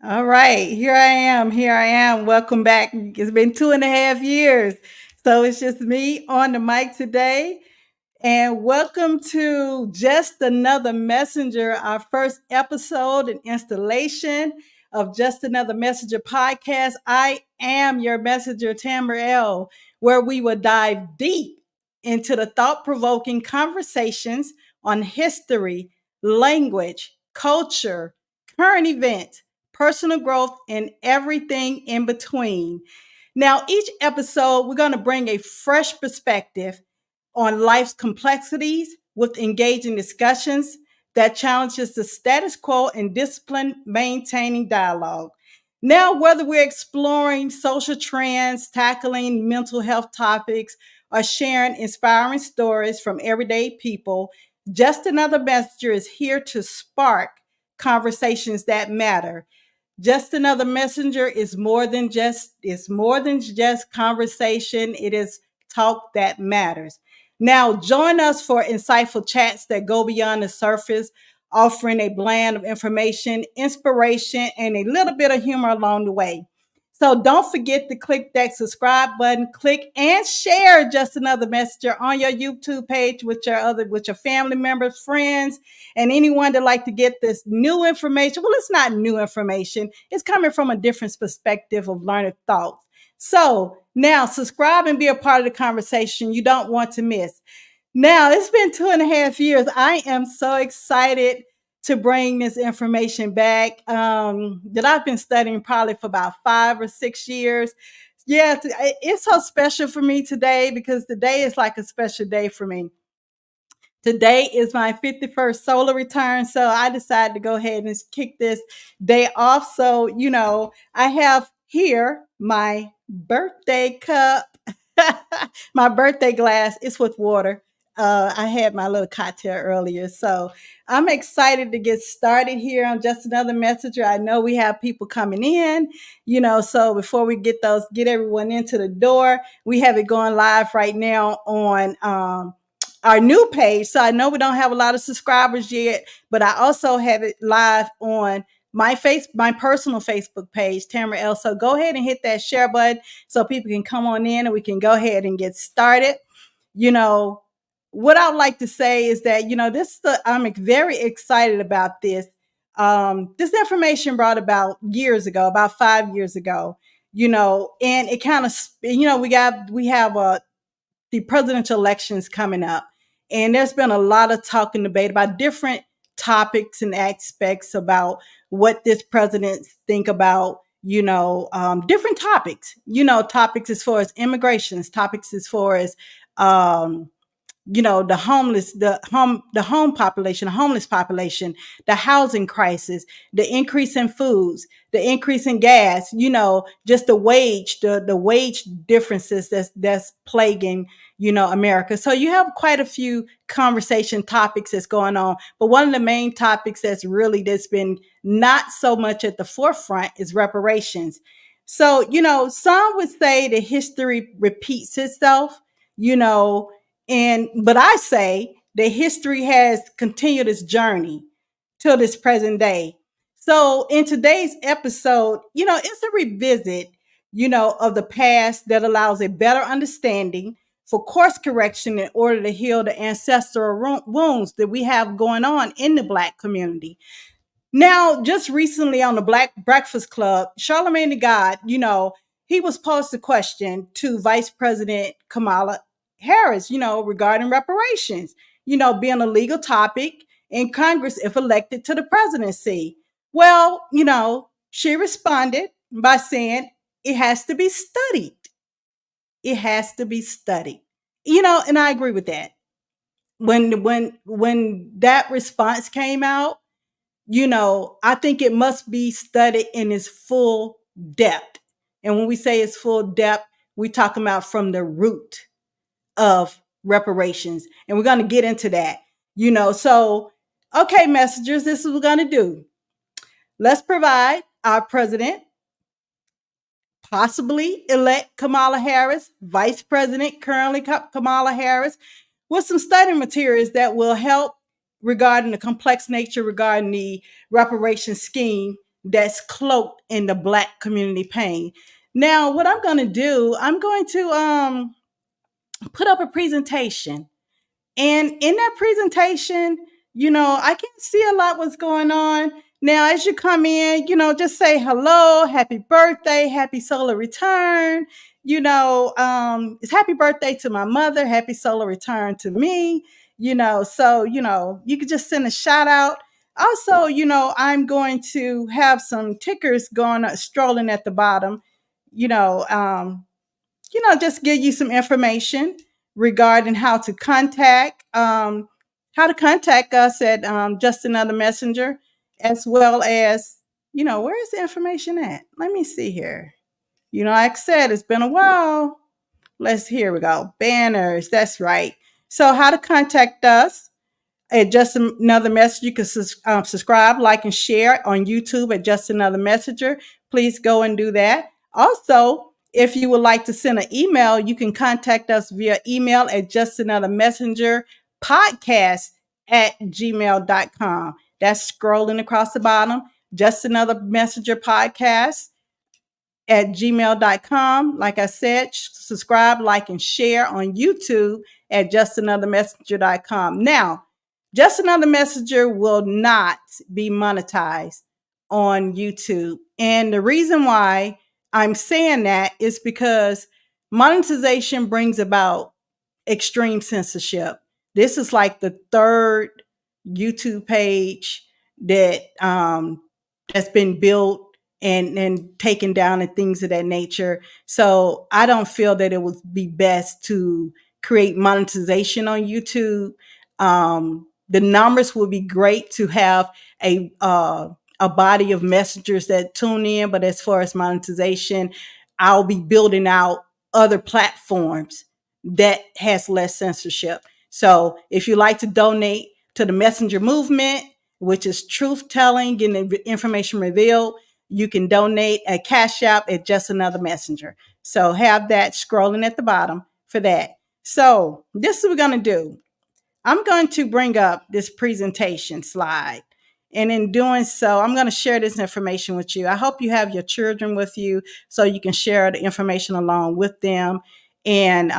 All right, here I am. Here I am. Welcome back. It's been 2.5 years. So it's just me on the mic today. And welcome to Just Another Messenger, our first episode and installation of Just Another Messenger podcast. I am your messenger, Tamara L., where we will dive deep into the thought provoking conversations on history, language, culture, current events, personal growth, and everything in between. Now, each episode, we're going to bring a fresh perspective on life's complexities with engaging discussions that challenges the status quo and discipline maintaining dialogue. Now, whether we're exploring social trends, tackling mental health topics, or sharing inspiring stories from everyday people, Just Another Messenger is here to spark conversations that matter. Just Another Messenger is more than just conversation. It is talk that matters. Now, join us for insightful chats that go beyond the surface, offering a blend of information, inspiration, and a little bit of humor along the way. So don't forget to click that subscribe button, click and share Just Another Messenger on your YouTube page with your family members, friends, and anyone that like to get this new information. Well, it's not new information. It's coming from a different perspective of learned thoughts. So now subscribe and be a part of the conversation you don't want to miss. Now, it's been 2.5 years. I am so excited to bring this information back that I've been studying probably for about 5 or 6 years. Yeah, it's so special for me today because today is like a special day for me. Today is my 51st solar return. So I decided to go ahead and kick this day off. So, I have here my birthday cup, my birthday glass. It's with water. I had my little cocktail earlier. So I'm excited to get started here on Just Another Messenger. I know we have people coming in, so before we get everyone into the door, we have it going live right now on our new page. So I know we don't have a lot of subscribers yet, but I also have it live on my personal Facebook page, Tamara L. So go ahead and hit that share button so people can come on in and we can go ahead and get started. You know, what I would like to say is that, I'm very excited about this. This information brought about years ago, about 5 years ago, and it kind of, we have the presidential elections coming up. And there's been a lot of talk and debate about different topics and aspects about what this president think about, different topics, topics as far as immigrations, topics as far as, the home population, the homeless population, the housing crisis, the increase in foods, the increase in gas, just the wage differences that's plaguing, America. So you have quite a few conversation topics that's going on. But one of the main topics that's been not so much at the forefront is reparations. So, some would say that history repeats itself, you know, but I say that history has continued its journey till this present day. So in today's episode, it's a revisit, of the past that allows a better understanding for course correction in order to heal the ancestral wounds that we have going on in the Black community. Now, just recently on the Black Breakfast Club, Charlemagne the God, he was posed a question to Vice President Kamala Harris, regarding reparations, being a legal topic in Congress if elected to the presidency. Well, she responded by saying it has to be studied. It has to be studied. And I agree with that. When that response came out, I think it must be studied in its full depth. And when we say its full depth, we're talking about from the root of reparations. And we're going to get into that, So, okay, messengers, this is what we're going to do. Let's provide our president, possibly elect Kamala Harris, vice president, currently Kamala Harris, with some study materials that will help regarding the complex nature regarding the reparation scheme that's cloaked in the Black community pain. Now, what I'm going to do, I'm going to put up a presentation, and in that presentation, I can see a lot what's going on. Now, as you come in, just say hello, happy birthday, happy solar return. It's happy birthday to my mother, happy solar return to me. So, you could just send a shout out. Also, I'm going to have some tickers going, strolling at the bottom, you know, um, just give you some information regarding how to contact us at just another messenger, as well as where is the information at? Let me see here. Like I said, it's been a while. Here we go. Banners. That's right. So how to contact us at Just Another Messenger. You can subscribe, like, and share on YouTube at Just Another Messenger. Please go and do that. Also, if you would like to send an email, you can contact us via email at Just Another Messenger podcast at gmail.com. That's scrolling across the bottom. Just Another Messenger podcast at gmail.com. Like I said, subscribe, like, and share on YouTube at justanothermessenger.com. Now, Just Another Messenger will not be monetized on YouTube. And the reason why I'm saying that is because monetization brings about extreme censorship. This is like the third YouTube page that's been built and taken down and things of that nature. So I don't feel that it would be best to create monetization on YouTube. The numbers would be great to have a body of messengers that tune in, but as far as monetization, I'll be building out other platforms that has less censorship. So if you like to donate to the messenger movement, which is truth telling, getting the information revealed, you can donate at Cash App at Just Another Messenger. So have that scrolling at the bottom for that. So this is what we're going to do. I'm going to bring up this presentation slide. And in doing so, I'm going to share this information with you. I hope you have your children with you so you can share the information along with them. And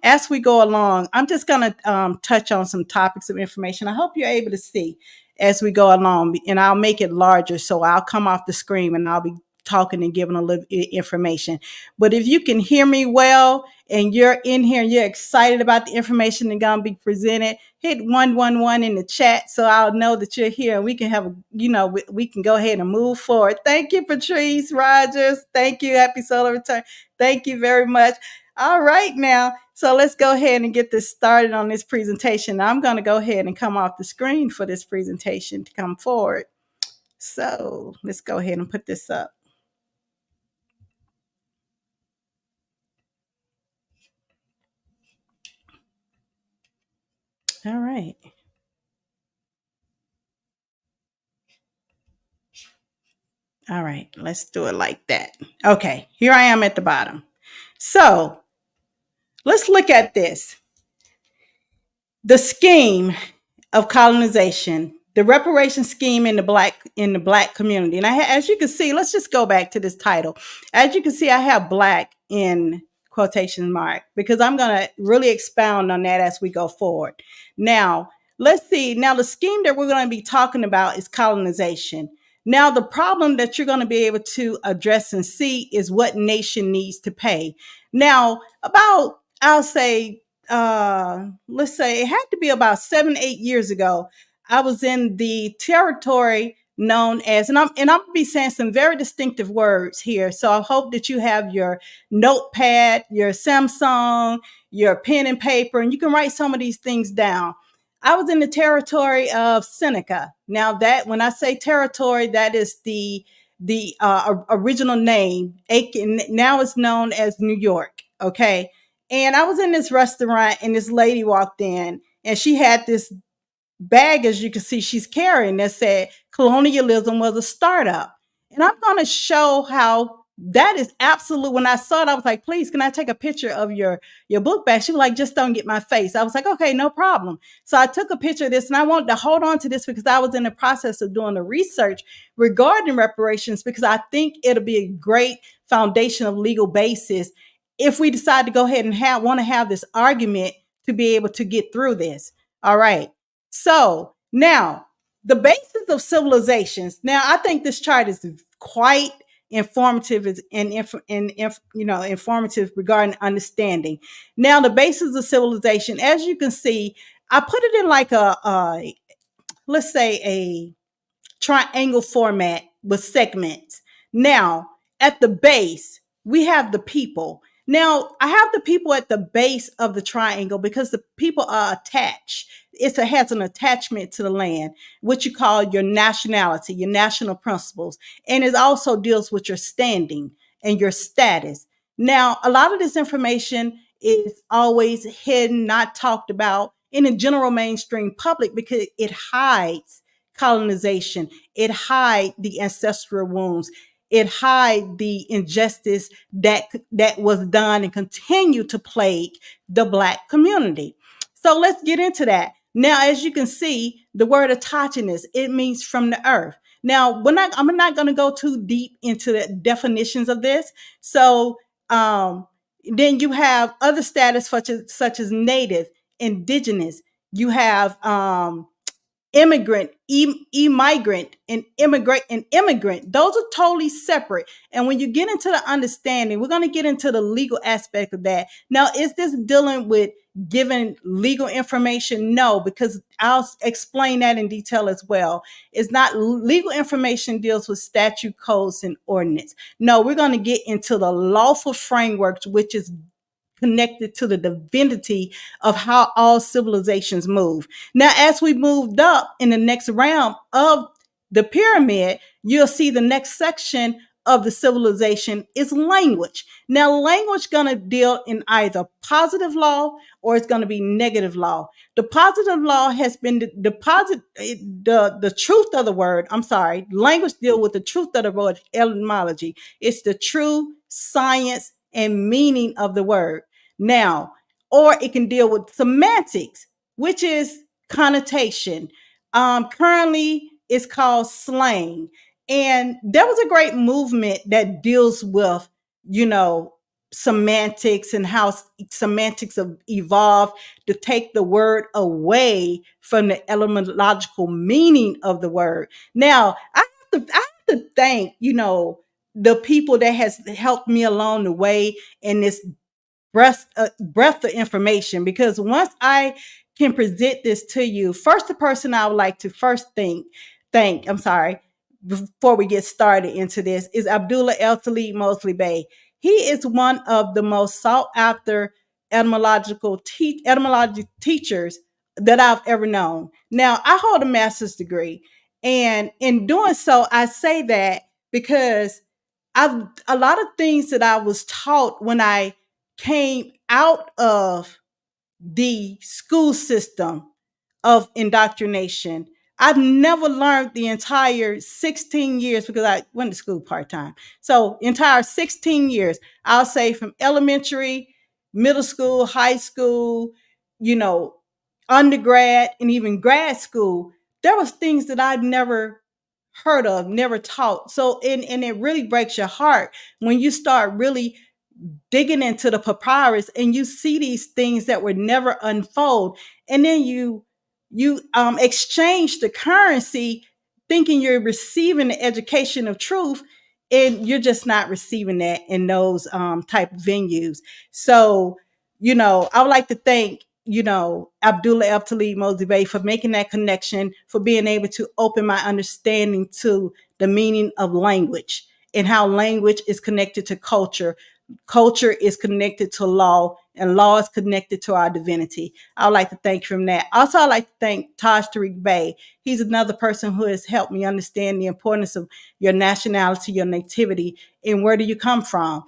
as we go along, I'm just going to touch on some topics of information. I hope you're able to see as we go along, and I'll make it larger. So I'll come off the screen and I'll be talking and giving a little information. But if you can hear me well and you're in here and you're excited about the information that's going to be presented, hit 111 in the chat so I'll know that you're here and we can have we can go ahead and move forward. Thank you, Patrice Rogers. Thank you. Happy solar return. Thank you very much. All right, now, so let's go ahead and get this started on this presentation. Now, I'm going to go ahead and come off the screen for this presentation to come forward. So let's go ahead and put this up. All right. All right, let's do it like that. Okay, here I am at the bottom. So let's look at this. The scheme of colonization, the reparation scheme in the black community. And as you can see, let's just go back to this title. As you can see, I have black in quotation mark because I'm going to really expound on that as we go forward. Now, let's see. Now, the scheme that we're going to be talking about is colonization. Now, the problem that you're going to be able to address and see is what nation needs to pay. Now, about, I'll say, let's say it had to be about 7, 8 years ago. I was in the territory known as, and I'm gonna be saying some very distinctive words here. So I hope that you have your notepad, your Samsung, your pen and paper, and you can write some of these things down. I was in the territory of Seneca. Now, that when I say territory, that is the original name. Aiken, now it's known as New York. Okay, and I was in this restaurant, and this lady walked in, and she had this bag, as you can see, she's carrying, that said colonialism was a startup. And I'm going to show how that is absolute. When I saw it, I was like, please, can I take a picture of your book bag? She was like, just don't get my face. I was like, okay, no problem. So I took a picture of this, and I wanted to hold on to this because I was in the process of doing the research regarding reparations, because I think it'll be a great foundation of legal basis if we decide to go ahead and want to have this argument to be able to get through this. All right. So now, the basis of civilizations. Now, I think this chart is quite informative informative regarding understanding. Now, the basis of civilization, as you can see, I put it in like a let's say a triangle format with segments. Now, at the base, we have the people. Now, I have the people at the base of the triangle because the people are attached. It has an attachment to the land, which you call your nationality, your national principles. And it also deals with your standing and your status. Now, a lot of this information is always hidden, not talked about in the general mainstream public because it hides colonization. It hide the ancestral wounds. It hide the injustice that was done and continue to plague the Black community. So let's get into that. Now, as you can see, the word autochthonous, it means from the earth. Now, I'm not going to go too deep into the definitions of this. So then you have other status such as native, indigenous. You have immigrant, migrant, and immigrant. Those are totally separate. And when you get into the understanding, we're going to get into the legal aspect of that. Now, is this dealing with giving legal information? No, because I'll explain that in detail as well. It's not legal information deals with statute, codes, and ordinance. No, we're going to get into the lawful frameworks, which is connected to the divinity of how all civilizations move. Now, as we moved up in the next realm of the pyramid, you'll see the next section of the civilization is language. Now, language going to deal in either positive law or it's going to be negative law. The positive law has been the truth of the word. I'm sorry, language deal with the truth of the word, etymology. It's the true science and meaning of the word. Now, or it can deal with semantics, which is connotation. Currently, it's called slang. And there was a great movement that deals with, semantics and how semantics have evolved to take the word away from the etymological meaning of the word. Now, I have to thank, the people that has helped me along the way in this breadth of information, because once I can present this to you, first the person I would like to first thank, I'm sorry, before we get started into this, is Abdullah El Talib Mosley Bey. He is one of the most sought after etymology teachers that I've ever known. Now, I hold a master's degree, and in doing so, I say that because a lot of things that I was taught when I came out of the school system of indoctrination. I've never learned the entire 16 years because I went to school part-time. So entire 16 years, I'll say from elementary, middle school, high school, you know, undergrad, and even grad school, there was things that I'd never heard of, never taught. So, and it really breaks your heart when you start really digging into the papyrus and you see these things that were never unfold, and then you exchange the currency thinking you're receiving the education of truth, and you're just not receiving that in those type of venues. So, I would like to thank, Abdullah El Talib Mosby for making that connection, for being able to open my understanding to the meaning of language and how language is connected to culture. Culture is connected to law, and law is connected to our divinity. I would like to thank you from that. Also, I'd like to thank Taj Tariq Bey. He's another person who has helped me understand the importance of your nationality, your nativity, and where do you come from.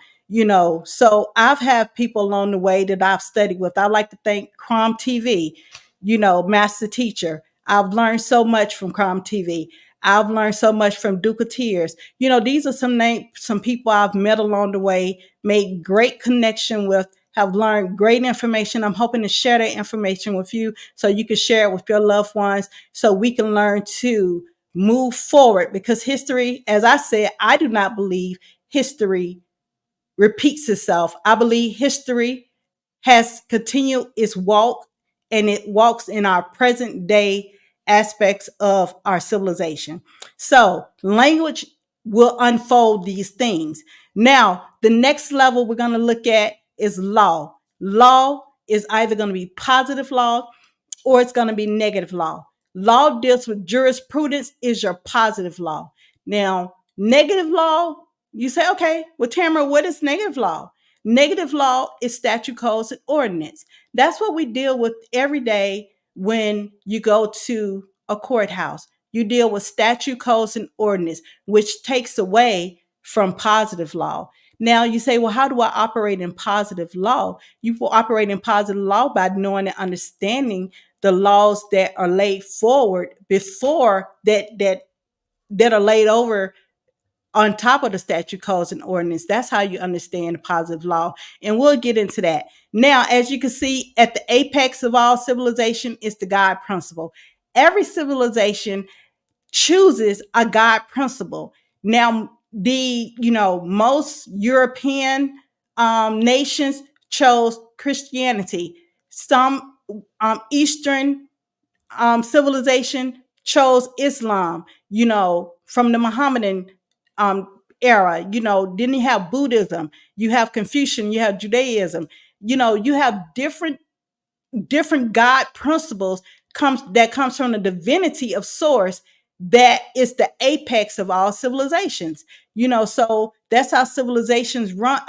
So I've had people along the way that I've studied with. I'd like to thank Crom TV, master teacher. I've learned so much from Crom TV. I've learned so much from Duke Tears. These are some people I've met along the way, made great connection with, have learned great information. I'm hoping to share that information with you so you can share it with your loved ones, so we can learn to move forward. Because history, as I said, I do not believe history repeats itself. I believe history has continued its walk, and it walks in our present day aspects of our civilization. So, language will unfold these things. Now, the next level we're going to look at is law. Law is either going to be positive law or it's going to be negative law. Law deals with jurisprudence, is your positive law. Now, negative law, you say, okay, well, Tamara, what is negative law? Negative law is statute, codes, and ordinance. That's what we deal with every day when you go to a courthouse. You deal with statute, codes, and ordinance, which takes away from positive law. Now you say, well, how do I operate in positive law? You will operate in positive law by knowing and understanding the laws that are laid forward before that are laid over on top of the statute, codes, and ordinance. That's how you understand the positive law. And we'll get into that. Now, as you can see, at the apex of all civilization is the God principle. Every civilization chooses a God principle. Now, most European nations chose Christianity. Some Eastern civilization chose Islam, from the Muhammadan era. Then you have Buddhism, you have Confucian, you have Judaism. You have different God principles comes from the divinity of source, that is the apex of all civilizations. So that's how civilizations run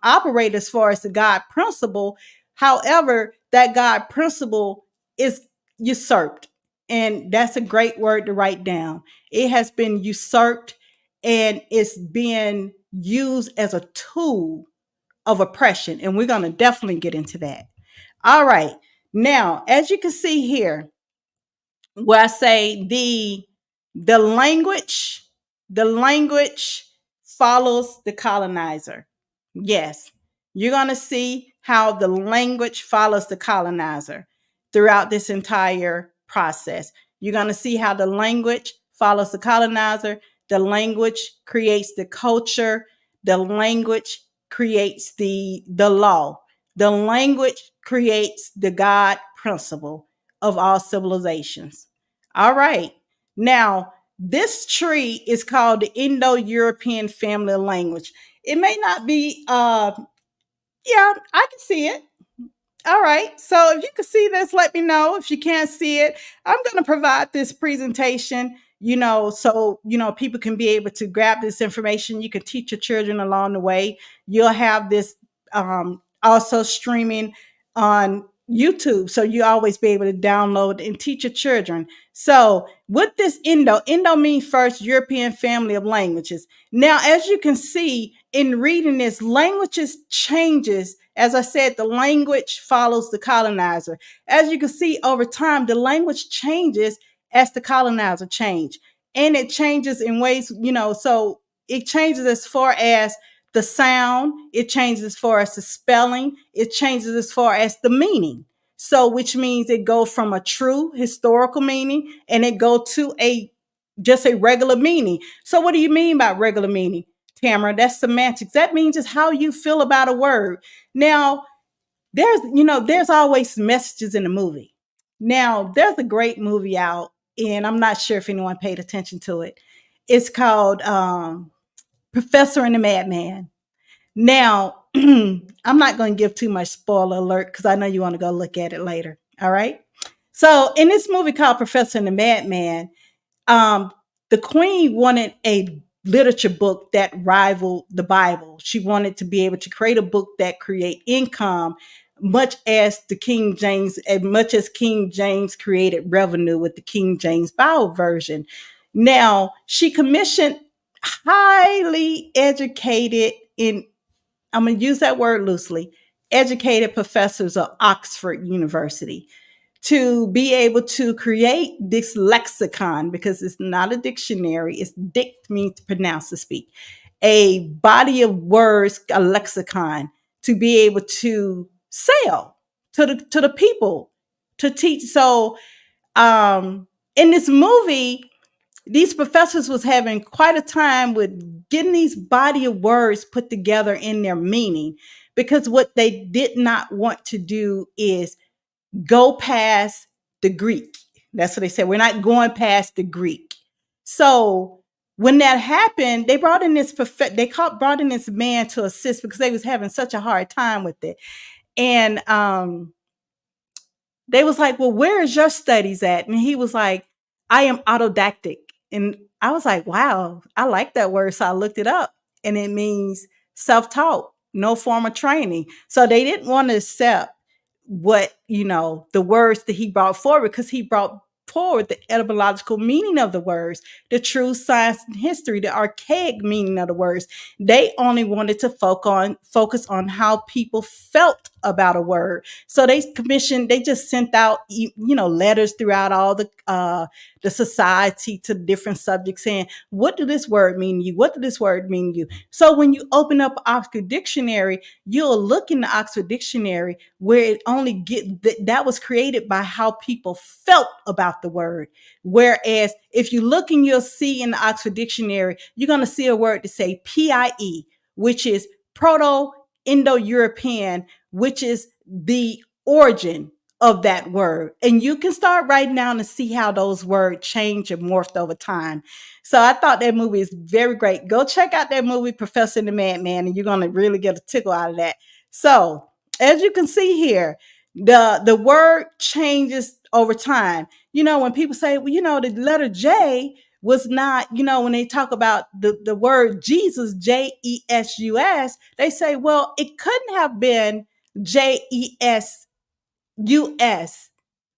operate as far as the God principle. However, that God principle is usurped, and that's a great word to write down. It has been usurped, and it's being used as a tool of oppression, and we're going to definitely get into that. All right. Now, as you can see here, where I say the language follows the colonizer. Yes, you're going to see how the language follows the colonizer throughout this entire process. You're going to see how the language follows the colonizer. The language creates the culture. The language creates the law. The language creates the God principle of all civilizations. All right. Now, this tree is called the Indo-European family of language. It may not be, yeah, I can see it. All right. So if you can see this, let me know. If you can't see it, I'm going to provide this presentation, so, people can be able to grab this information. You can teach your children along the way. You'll have this also streaming on YouTube. So you always be able to download and teach your children. So with this Indo means first European family of languages. Now, as you can see in reading this, languages changes. As I said, the language follows the colonizer. As you can see over time, the language changes as the colonizer change. And it changes in ways, so it changes as far as the sound, it changes as far as the spelling, it changes as far as the meaning. So, which means it goes from a true historical meaning and it go to just a regular meaning. So, what do you mean by regular meaning, Tamara? That's semantics. That means just how you feel about a word. Now, there's always messages in a movie. Now, there's a great movie out. and I'm not sure if anyone paid attention to it. It's called Professor and the Madman. Now, I'm not going to give too much spoiler alert because I know you want to go look at it later. All right. So, in this movie called Professor and the Madman, um, the queen wanted a literature book that rivaled the Bible. She wanted to be able to create a book that create income, much as King James created revenue with the King James Bible version. Now, she commissioned highly educated in I'm going to use that word loosely, educated professors of Oxford University to be able to create this lexicon, because it's not a dictionary. It's dict means to pronounce to speak, a body of words, a lexicon to be able to sell to the people to teach. So in this movie, these professors was having quite a time with getting these body of words put together in their meaning, because what they did not want to do is go past the Greek. That's what they said. We're not going past the Greek. So when that happened, they brought in brought in this man to assist because they was having such a hard time with it. And they was like, well, where is your studies at? And he was like, I am autodactic. And I was like, wow, I like that word. So I looked it up, and it means self-taught, no formal training. So they didn't want to accept the words that he brought forward, because he brought forward the etymological meaning of the words, the true science and history, the archaic meaning of the words. They only wanted to focus on how people felt about a word. So they just sent out, letters throughout all the society to different subjects saying, what do this word mean to you? What do this word mean to you? So when you open up Oxford Dictionary, you'll look in the Oxford Dictionary where it only that was created by how people felt about the word. Whereas if you look and you'll see in the Oxford Dictionary, you're going to see a word to say PIE, which is Proto-Indo-European, which is the origin of that word. And you can start writing down and see how those words change and morphed over time. So I thought that movie is very great. Go check out that movie, Professor and the Madman, and you're going to really get a tickle out of that. So as you can see here, the word changes over time. When people say, well, the letter J was not, when they talk about the word Jesus, Jesus, they say, well, it couldn't have been JESUS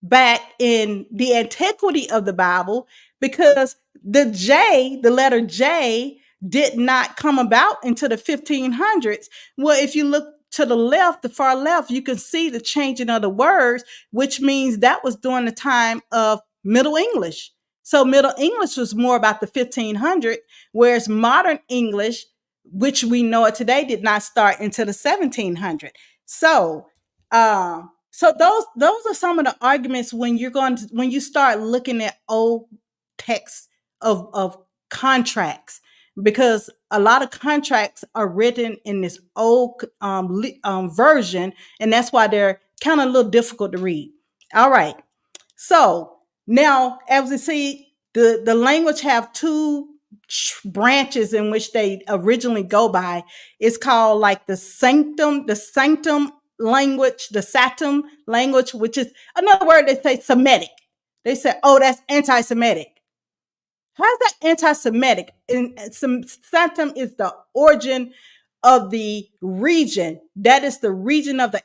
back in the antiquity of the Bible, because the letter J did not come about until the 1500s. Well, if you look to the left, the far left, you can see the changing of the words, which means that was during the time of Middle English. So Middle English was more about the 1500, whereas modern English, which we know it today, did not start until the 1700. So those are some of the arguments when when you start looking at old texts of contracts, because a lot of contracts are written in this old version, and that's why they're kind of a little difficult to read. All right. So now, as we see, the language have two branches in which they originally go by. It's called like the sanctum language, the satum language, which is another word they say Semitic. They say, oh, that's anti-Semitic. How's that anti-Semitic? And sanctum is the origin of the region. That is the region of the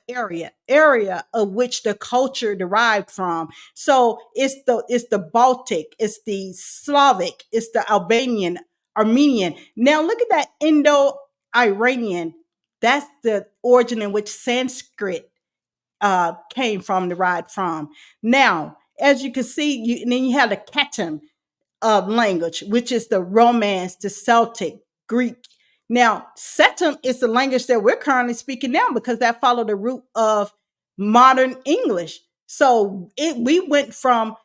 area of which the culture derived from. So it's the Baltic, it's the Slavic, it's the Albanian, Armenian. Now look at that Indo-Iranian. That's the origin in which Sanskrit came from, derived from. Now, as you can see, and then you have the Katem of language, which is the Romance, the Celtic, Greek. Now, Setum is the language that we're currently speaking now, because that followed the root of modern English. So we went from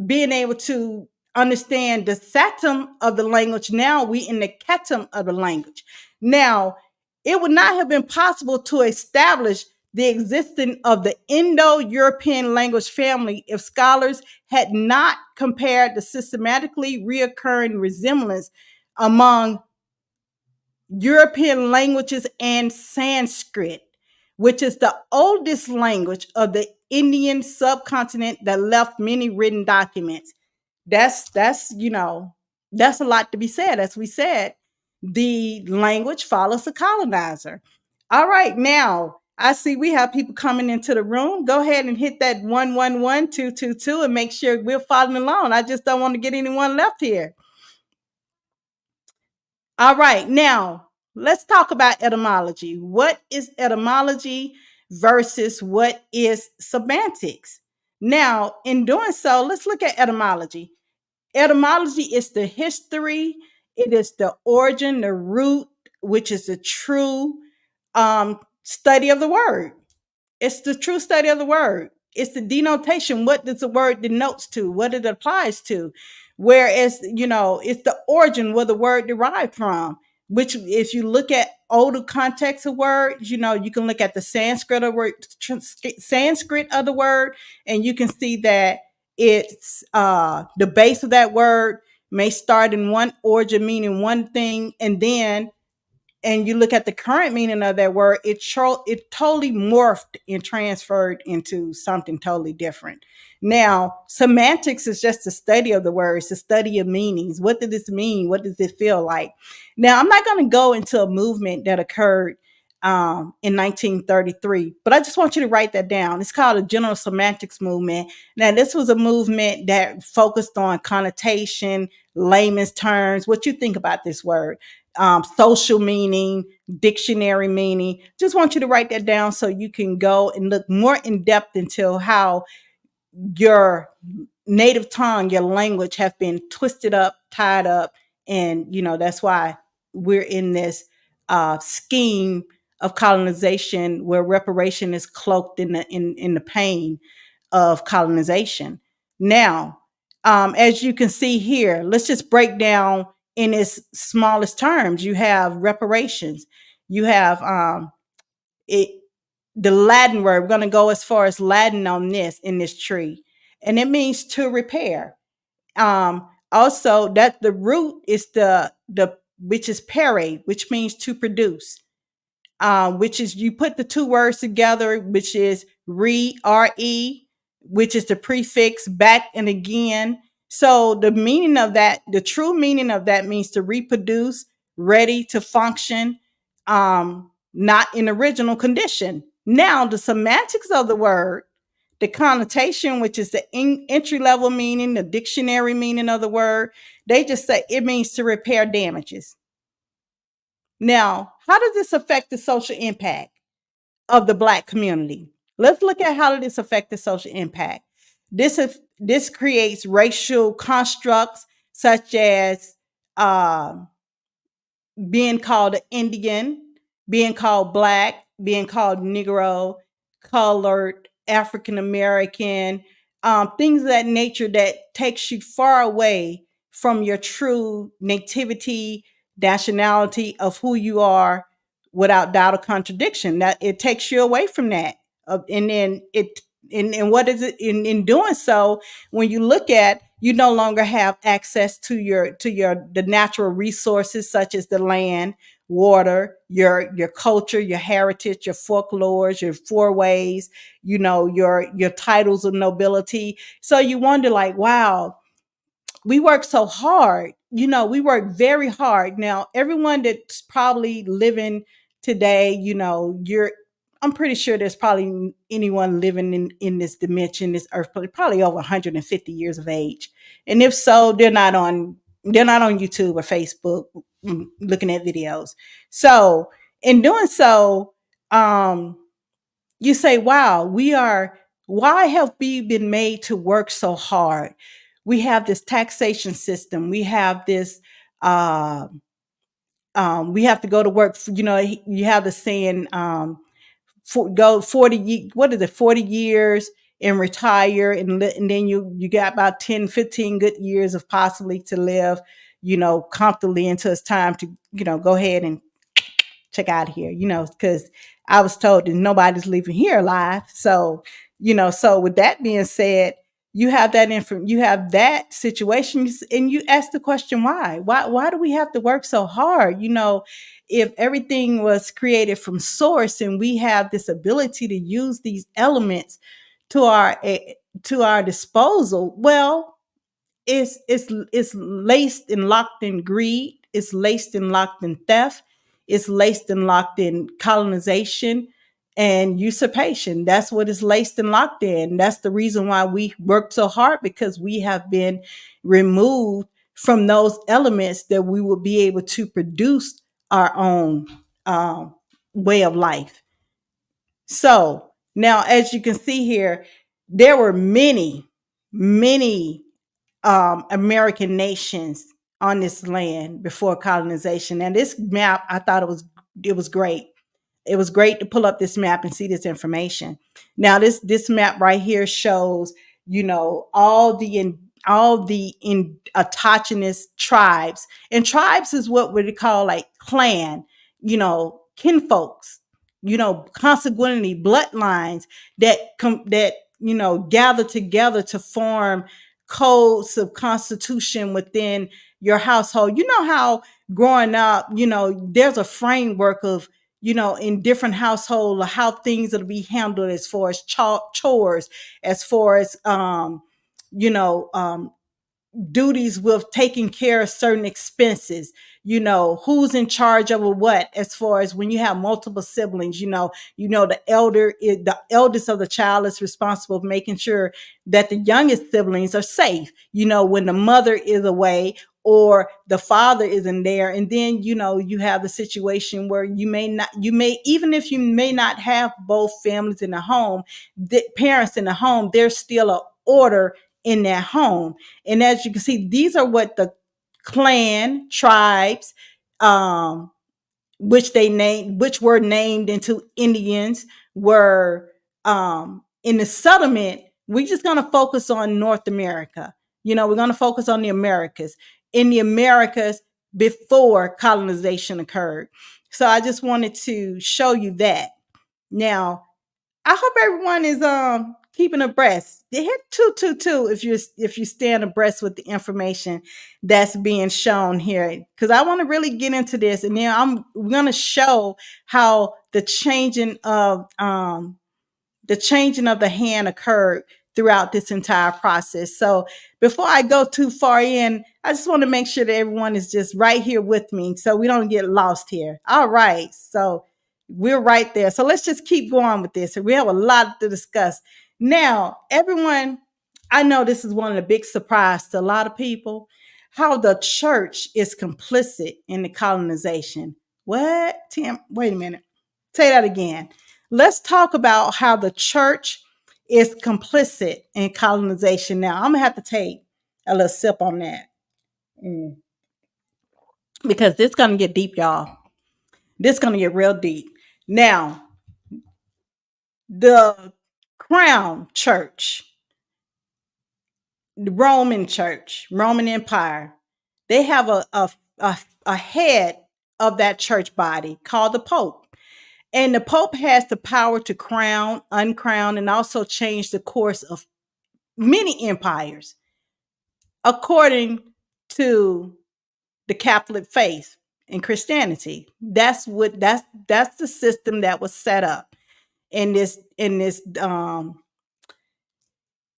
being able to understand the Satum of the language. Now we in the Ketum of the language. Now, it would not have been possible to establish the existence of the Indo-European language family if scholars had not compared the systematically reoccurring resemblance among European languages and Sanskrit, which is the oldest language of the Indian subcontinent that left many written documents. That's a lot to be said. As we said, the language follows the colonizer. All right, now I see we have people coming into the room. Go ahead and hit that 111-222 and make sure we're following along. I just don't want to get anyone left here. All right, now let's talk about etymology. What is etymology versus what is semantics? Now, in doing so, let's look at etymology. Etymology is the history, it is the origin, the root, which is the true study of the word. It's the true study of the word. It's the denotation. What does the word denotes to? What it applies to? Whereas, it's the origin where the word derived from. Which, if you look at older context of words, you can look at the Sanskrit of the word, and you can see that it's the base of that word may start in one origin, meaning one thing, and you look at the current meaning of that word, it totally morphed and transferred into something totally different. Now, semantics is just the study of the words, the study of meanings. What did this mean? What does it feel like? Now, I'm not going to go into a movement that occurred in 1933, but I just want you to write that down. It's called a general semantics movement. Now, this was a movement that focused on connotation, layman's terms. What you think about this word? Social meaning, dictionary meaning. Just want you to write that down so you can go and look more in depth into how your native tongue, your language have been twisted up, tied up. And, that's why we're in this scheme of colonization where reparation is cloaked in the pain of colonization. Now, as you can see here, let's just break down in its smallest terms. You have reparations. You have it. The Latin word. We're going to go as far as Latin on this in this tree, and it means to repair. Also, that the root is the which is pere, which means to produce. Which is you put the two words together, which is re, which is the prefix back and again. So the meaning of that, the true meaning of that means to reproduce, ready to function, not in original condition. Now, the semantics of the word, the connotation, which is the entry level meaning, the dictionary meaning of the word, they just say it means to repair damages. Now, how does this affect the social impact of the Black community? Let's look at how this affects the social impact. This creates racial constructs such as being called an Indian, being called Black, being called Negro, colored, African American, things of that nature that takes you far away from your true nativity, nationality of who you are without doubt or contradiction. That it takes you away from that. And then and what is it in doing so, when you look at, you no longer have access to the natural resources such as the land, water, your culture, your heritage, your folklores, your fourways, your titles of nobility. So you wonder, like, wow, we work so hard. We work very hard. Now, everyone that's probably living today, I'm pretty sure there's probably anyone living in this dimension, this earth, probably over 150 years of age. And if so, they're not on YouTube or Facebook looking at videos. So in doing so, you say, wow, why have we been made to work so hard? We have this taxation system. We have this, we have to go to work. You have the saying, go 40 years and retire. And then you got about 10, 15 good years of possibly to live, comfortably until it's time to, go ahead and check out of here, because I was told that nobody's leaving here alive. So, so with that being said, you have that situation, and you ask the question, why do we have to work so hard? If everything was created from source and we have this ability to use these elements to our disposal, well, it's laced and locked in greed. It's laced and locked in theft. It's laced and locked in colonization and usurpation. That's what it's laced and locked in. That's the reason why we work so hard, because we have been removed from those elements that we will be able to produce our own way of life. So now, as you can see here, there were many American nations on this land before colonization. And this map, I thought it was great. It was great to pull up this map and see this information. Now, this map right here shows, all the autochthonous tribes, and tribes is what we call like clan, kinfolks, consequently bloodlines that gather together to form codes of constitution within your household. You know how growing up, there's a framework of, in different households, how things will be handled as far as chores, as far as, you know, um, duties with taking care of certain expenses, who's in charge of what, as far as when you have multiple siblings, the eldest of the child is responsible for making sure that the youngest siblings are safe, when the mother is away or the father isn't there. And then, you have the situation where even if you may not have both families in the home, the parents in the home, there's still a order in their home. And as you can see, these are what the clan tribes, which were named into Indians, were in the settlement. We're just going to focus on North America. We're going to focus on the Americas. In the Americas before colonization occurred. So I just wanted to show you that. Now, I hope everyone is keeping abreast. They hit 222 if you stand abreast with the information that's being shown here, because I want to really get into this, and then I'm going to show how the changing of the hand occurred throughout this entire process. So before I go too far in, I just want to make sure that everyone is just right here with me so we don't get lost here. All right. So we're right there. So let's just keep going with this. We have a lot to discuss. Now, everyone, I know this is one of the big surprises to a lot of people, how the church is complicit in the colonization. What? Tim, wait a minute. Say that again. Let's talk about how the church is complicit in colonization. Now, I'm going to have to take a little sip on that. Because this is going to get deep, y'all. This is going to get real deep. Now, the crown church, the Roman church, Roman Empire, they have a head of that church body called the Pope. And the Pope has the power to crown, uncrown, and also change the course of many empires according to the Catholic faith and Christianity. That's the system that was set up in this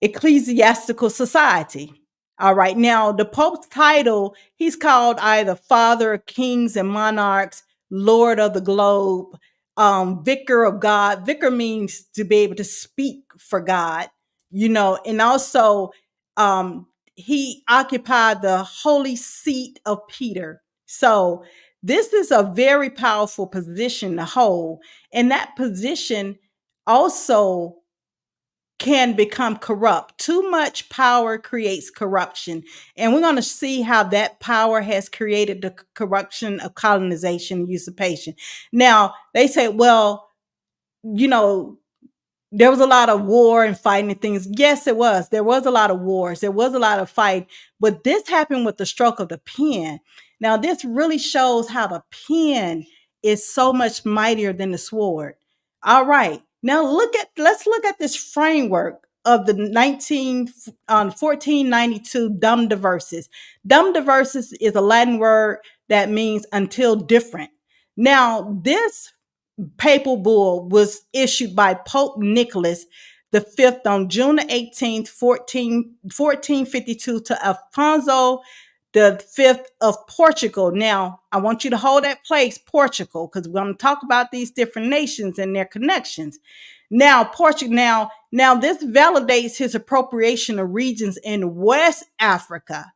ecclesiastical society. All right. Now, the Pope's title, he's called either Father of Kings and Monarchs, Lord of the Globe, Vicar of God. Vicar means to be able to speak for God, and also he occupied the holy seat of Peter. So this is a very powerful position to hold. And that position also can become corrupt. Too much power creates corruption. And we're going to see how that power has created the corruption of colonization and usurpation. Now, they say, well, there was a lot of war and fighting and things. Yes, it was. There was a lot of wars. There was a lot of fight. But this happened with the stroke of the pen. Now, this really shows how the pen is so much mightier than the sword. All right. Now let's look at this framework of the 1492 dum diversis. Dum diversis is a Latin word that means until different. Now, this papal bull was issued by Pope Nicholas the Fifth on June 18th, 1452 to Alfonso the Fifth of Portugal. Now, I want you to hold that place, Portugal, because we're going to talk about these different nations and their connections. Now, Portugal. Now, this validates his appropriation of regions in West Africa.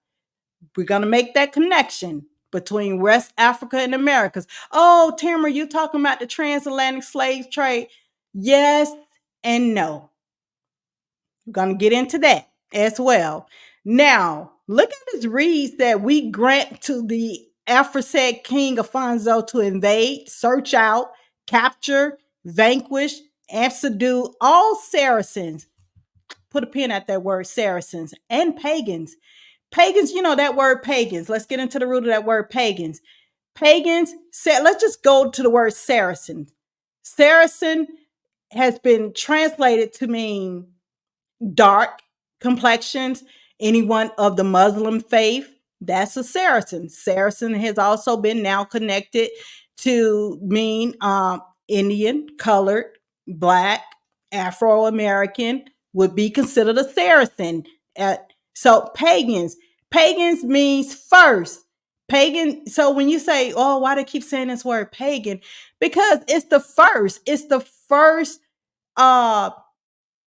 We're going to make that connection between West Africa and Americas. Oh, Tamara, you talking about the transatlantic slave trade? Yes and no. We're going to get into that as well. Now, look at this reads that we grant to the aforesaid King Alfonso to invade, search out, capture, vanquish, and subdue all Saracens. Put a pin at that word, Saracens, and pagans. Pagans, you know that word pagans. Let's get into the root of that word pagans. Pagans, let's just go to the word Saracen. Saracen has been translated to mean dark complexions, anyone of the Muslim faith, that's a Saracen. Saracen has also been now connected to mean Indian, colored, black, Afro-American would be considered a Saracen. So pagans means first. Pagan. So when you say, oh, why do they keep saying this word pagan? Because it's the first. Uh,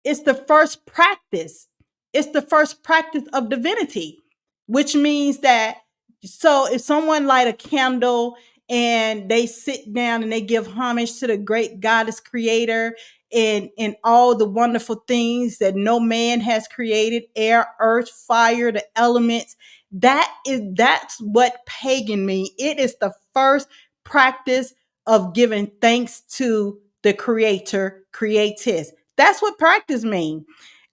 it's the first practice. It's the first practice of divinity, which means that, so if someone light a candle and they sit down and they give homage to the great goddess creator and all the wonderful things that no man has created, air, earth, fire, the elements, that's what pagan means. It is the first practice of giving thanks to the creator, creatis. That's what practice means.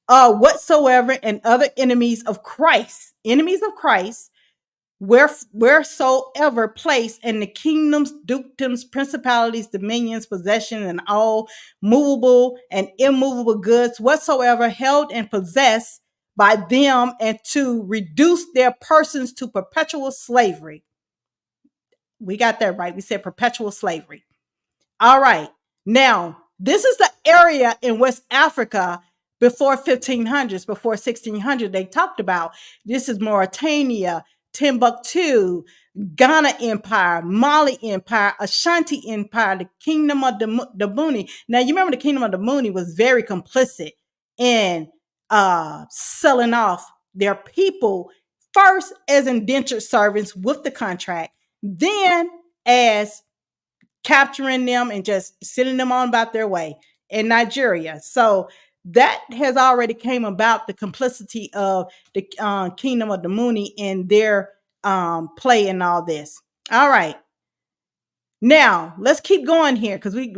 Whatsoever and other enemies of Christ, wheresoever placed in the kingdoms, dukedoms, principalities, dominions, possession, and all movable and immovable goods, whatsoever held and possessed by them, and to reduce their persons to perpetual slavery. We got that right. We said perpetual slavery. All right. Now, this is the area in West Africa before 1500s, before 1600, they talked about. This is Mauritania, Timbuktu, Ghana Empire, Mali Empire, Ashanti Empire, the Kingdom of the Muni. Now, you remember the Kingdom of the Muni was very complicit in selling off their people, first as indentured servants with the contract, then as capturing them and just sending them on about their way in Nigeria. So that has already came about, the complicity of the Kingdom of the Muni in their play and all this. All right. Now, let's keep going here because we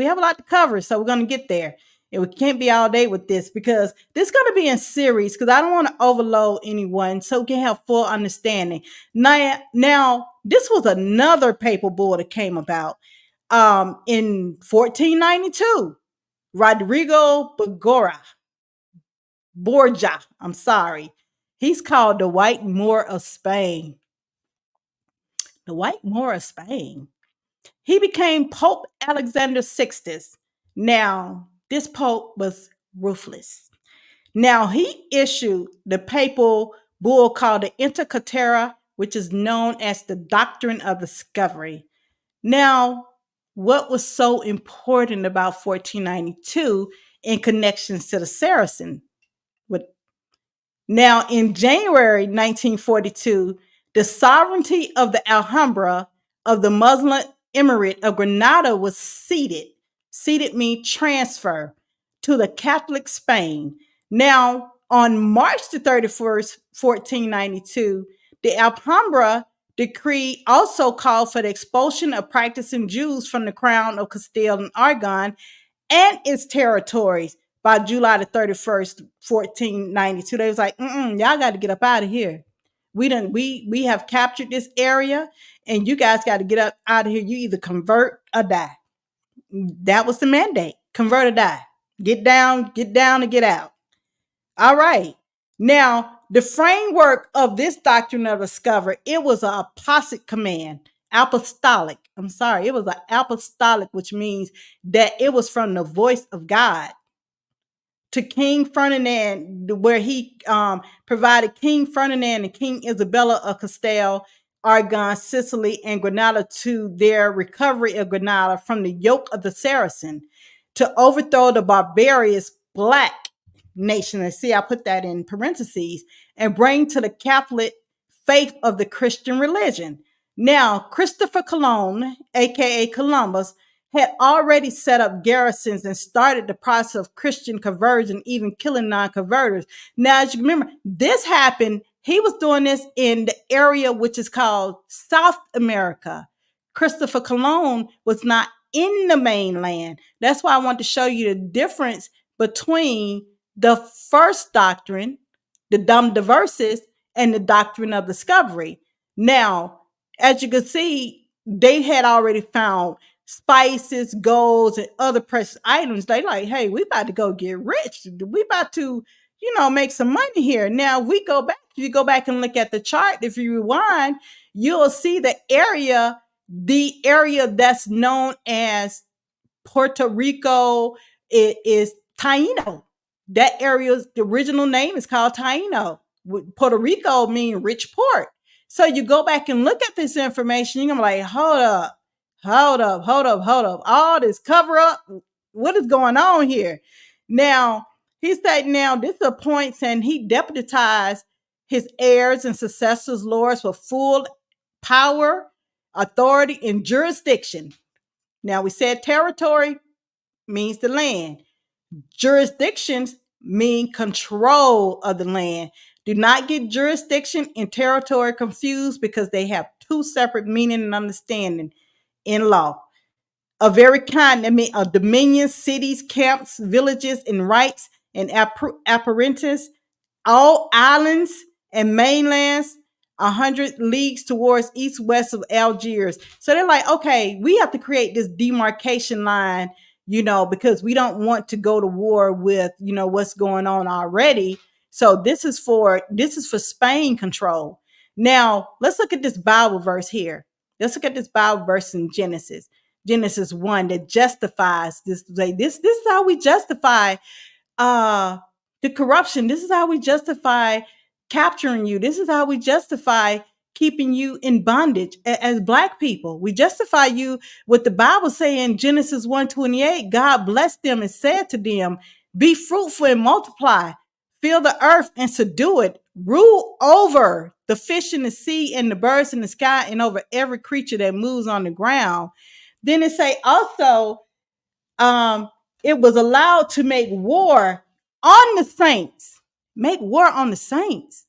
have a lot to cover, so we're going to get there. And we can't be all day with this because this is going to be in series because I don't want to overload anyone so we can have full understanding. Now this was another papal bull that came about in 1492. Rodrigo Borgia, I'm sorry. He's called the White Moor of Spain. The White Moor of Spain. He became Pope Alexander Sixtus. Now, this pope was ruthless. Now, he issued the papal bull called the Inter Caetera, which is known as the Doctrine of Discovery. Now, what was so important about 1492 in connections to the Saracen? Now, in January 1942, the sovereignty of the Alhambra of the Muslim Emirate of Granada was ceded. Ceded means transfer to the Catholic Spain. Now, on March the 31st, 1492, the Alhambra decree also called for the expulsion of practicing Jews from the crown of Castile and Aragon and its territories by July the 31st, 1492. They was like, y'all got to get up out of here. We have captured this area, and you guys got to get up out of here. You either convert or die. That was the mandate. Convert or die. Get down and get out. All right. Now, the framework of this doctrine of discovery, it was an apostate command, apostolic. I'm sorry, it was an apostolic, which means that it was from the voice of God to King Ferdinand, where he provided King Ferdinand and King Isabella of Castile, Aragon, Sicily, and Granada to their recovery of Granada from the yoke of the Saracen, to overthrow the barbarous Black nation. And see, I put that in parentheses, and bring to the Catholic faith of the Christian religion. Now, Christopher Colon, aka Columbus, had already set up garrisons and started the process of Christian conversion, even killing non-converters. Now, as you remember, this happened, he was doing this in the area which is called South America. Christopher Colon was not in the mainland. That's why I want to show you the difference between the first doctrine, the Dum Diversis, and the doctrine of discovery. Now, as you can see, they had already found spices, golds, and other precious items. They like, hey, we about to go get rich. We about to, make some money here. Now we go back. If you go back and look at the chart, if you rewind, you'll see the area that's known as Puerto Rico. It is Taino. That area's the original name is called Taino. Puerto Rico means rich port. So you go back and look at this information, you're gonna be like, hold up. All this cover up. What is going on here? Now, he said, now this appoints and he deputized his heirs and successors, lords, with full power, authority, and jurisdiction. Now, we said territory means the land. Jurisdictions mean control of the land. Do not get jurisdiction and territory confused, because they have two separate meaning and understanding in law. A very kind, I mean, dominions, cities, camps, villages, and rights, and apparatus, all islands and mainlands, 100 leagues towards east west of Algiers. So they're like, okay, we have to create this demarcation line, because we don't want to go to war with, what's going on already. So this is for Spain control. Now let's look at this Bible verse here. Let's look at this Bible verse in Genesis 1 that justifies this. This is how we justify uh the corruption. This is how we justify capturing you. This is how we justify keeping you in bondage as Black people. We justify you with the Bible saying, Genesis 1:28, God blessed them and said to them, be fruitful and multiply, fill the earth and subdue it, rule over the fish in the sea and the birds in the sky and over every creature that moves on the ground. Then it say also, it was allowed to make war on the saints,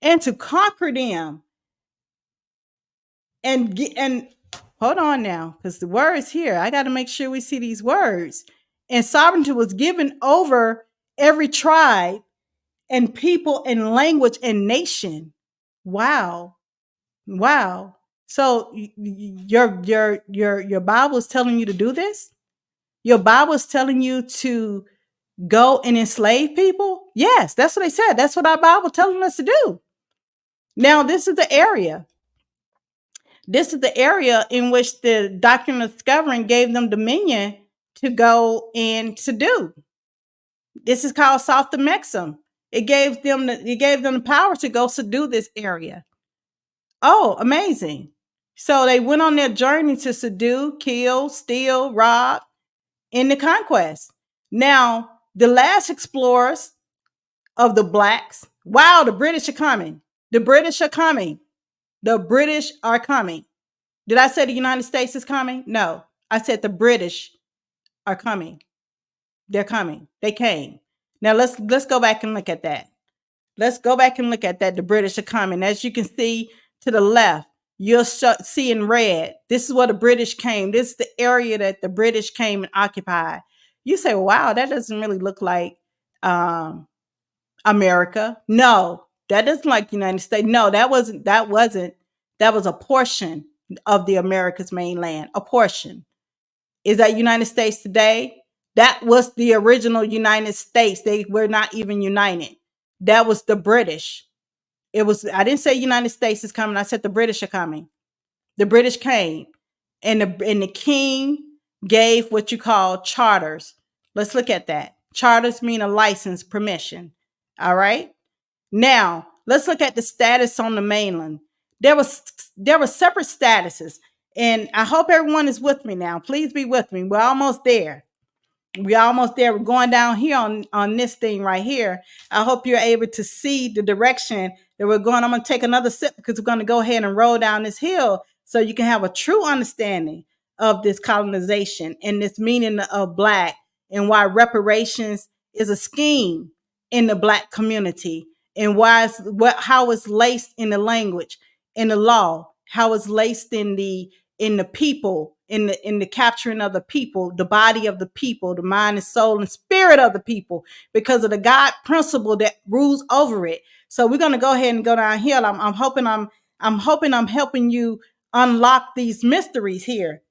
and to conquer them. And hold on now, because the words here, I got to make sure we see these words. And sovereignty was given over every tribe and people and language and nation. Wow. So your Bible is telling you to do this? Your Bible is telling you to go and enslave people? Yes, that's what they said. That's what our Bible telling us to do. Now, this is the area. This is the area in which the doctrine of discovering gave them dominion to go and to do. This is called Sophomexum. It gave them the power to go subdue this area. Oh, amazing. So they went on their journey to subdue, kill, steal, rob in the conquest. Now, the last explorers of the Blacks, wow, the British are coming. The British are coming. The British are coming. Did I say the United States is coming? No, I said the British are coming. They're coming. They came. Now let's go back and look at that. Let's go back and look at that. The British are coming. As you can see to the left, you'll see in red. This is where the British came. This is the area that the British came and occupied. You say, wow, that doesn't really look like America. No, that doesn't like United States. No, that was a portion of the America's mainland, a portion. Is that United States today? That was the original United States. They were not even united. That was the British. It was, I didn't say United States is coming. I said the British are coming. The British came, and the king gave what you call charters. Let's look at that. Charters mean a license, permission. All right. Now let's look at the status on the mainland. There was there were separate statuses, and I hope everyone is with me now. Please be with me. We're almost there. We're almost there. We're going down here on this thing right here. I hope you're able to see the direction that we're going. I'm going to take another sip because we're going to go ahead and roll down this hill so you can have a true understanding of this colonization and this meaning of Black, and why reparations is a scheme in the Black community, and why how it's laced in the language, in the law, how it's laced in the people, in the capturing of the people, the body of the people, the mind and soul and spirit of the people, because of the God principle that rules over it. So we're gonna go ahead and go down here. I'm hoping I'm helping you unlock these mysteries here.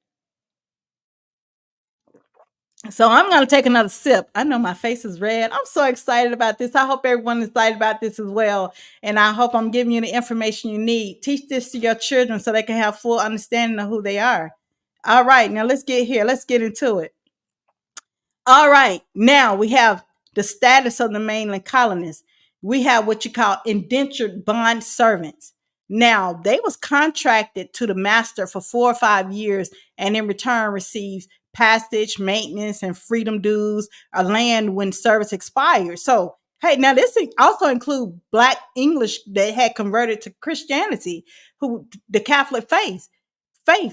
So I'm going to take another sip. I know my face is red. I'm so excited about this. I hope everyone is excited about this as well. And I hope I'm giving you the information you need. Teach this to your children so they can have full understanding of who they are. All right, now let's get here. Let's get into it. All right, now we have the status of the mainland colonists. We have what you call indentured bond servants. Now, they was contracted to the master for 4 or 5 years, and in return receives passage, maintenance, and freedom dues or land when service expired. So, hey, now this also include Black English that had converted to Christianity, who the Catholic faith.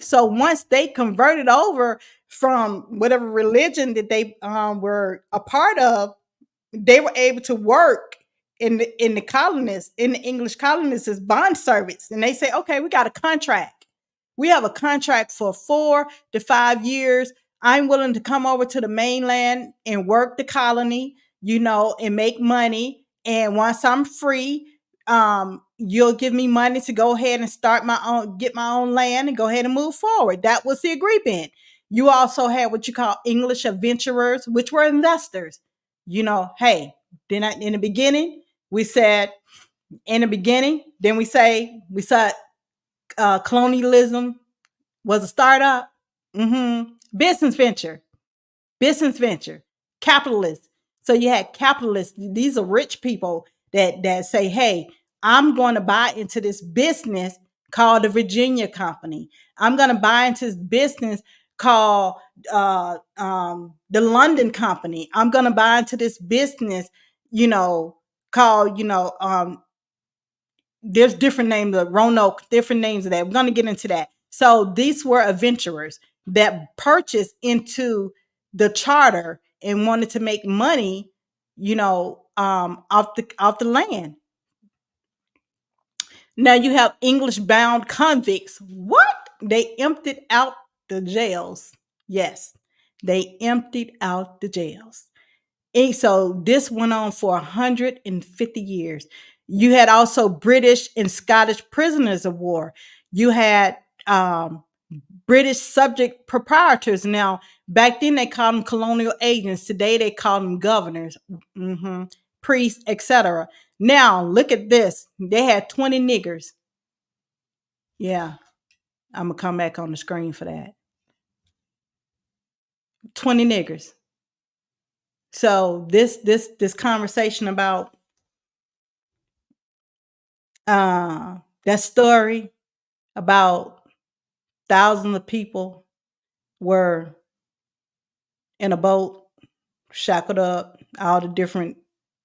So once they converted over from whatever religion that they were a part of, they were able to work in the colonists, in the English colonists, as bond servants. And they say, okay, we got a contract. We have a contract for 4 to 5 years. I'm willing to come over to the mainland and work the colony, and make money. And once I'm free, you'll give me money to go ahead and get my own land and go ahead and move forward. That was the agreement. You also had what you call English adventurers, which were investors. Hey, then in the beginning, we said, then we said colonialism was a startup, business venture, capitalists. So you had capitalists. These are rich people that say, "Hey, I'm going to buy into this business called the Virginia Company. I'm going to buy into this business called the London Company. I'm going to buy into this business, called there's different names of Roanoke, different names of that. We're going to get into that. So these were adventurers that purchased into the charter and wanted to make money, off the land. Now you have English bound convicts. What? They emptied out the jails. Yes, they emptied out the jails. And so this went on for 150 years. You had also British and Scottish prisoners of war. You had British subject proprietors. Now, back then they called them colonial agents. Today they call them governors, priests, etc. Now, look at this. They had 20 niggers. Yeah, I'm going to come back on the screen for that. 20 niggers. So this conversation about that story about thousands of people were in a boat, shackled up, all the different,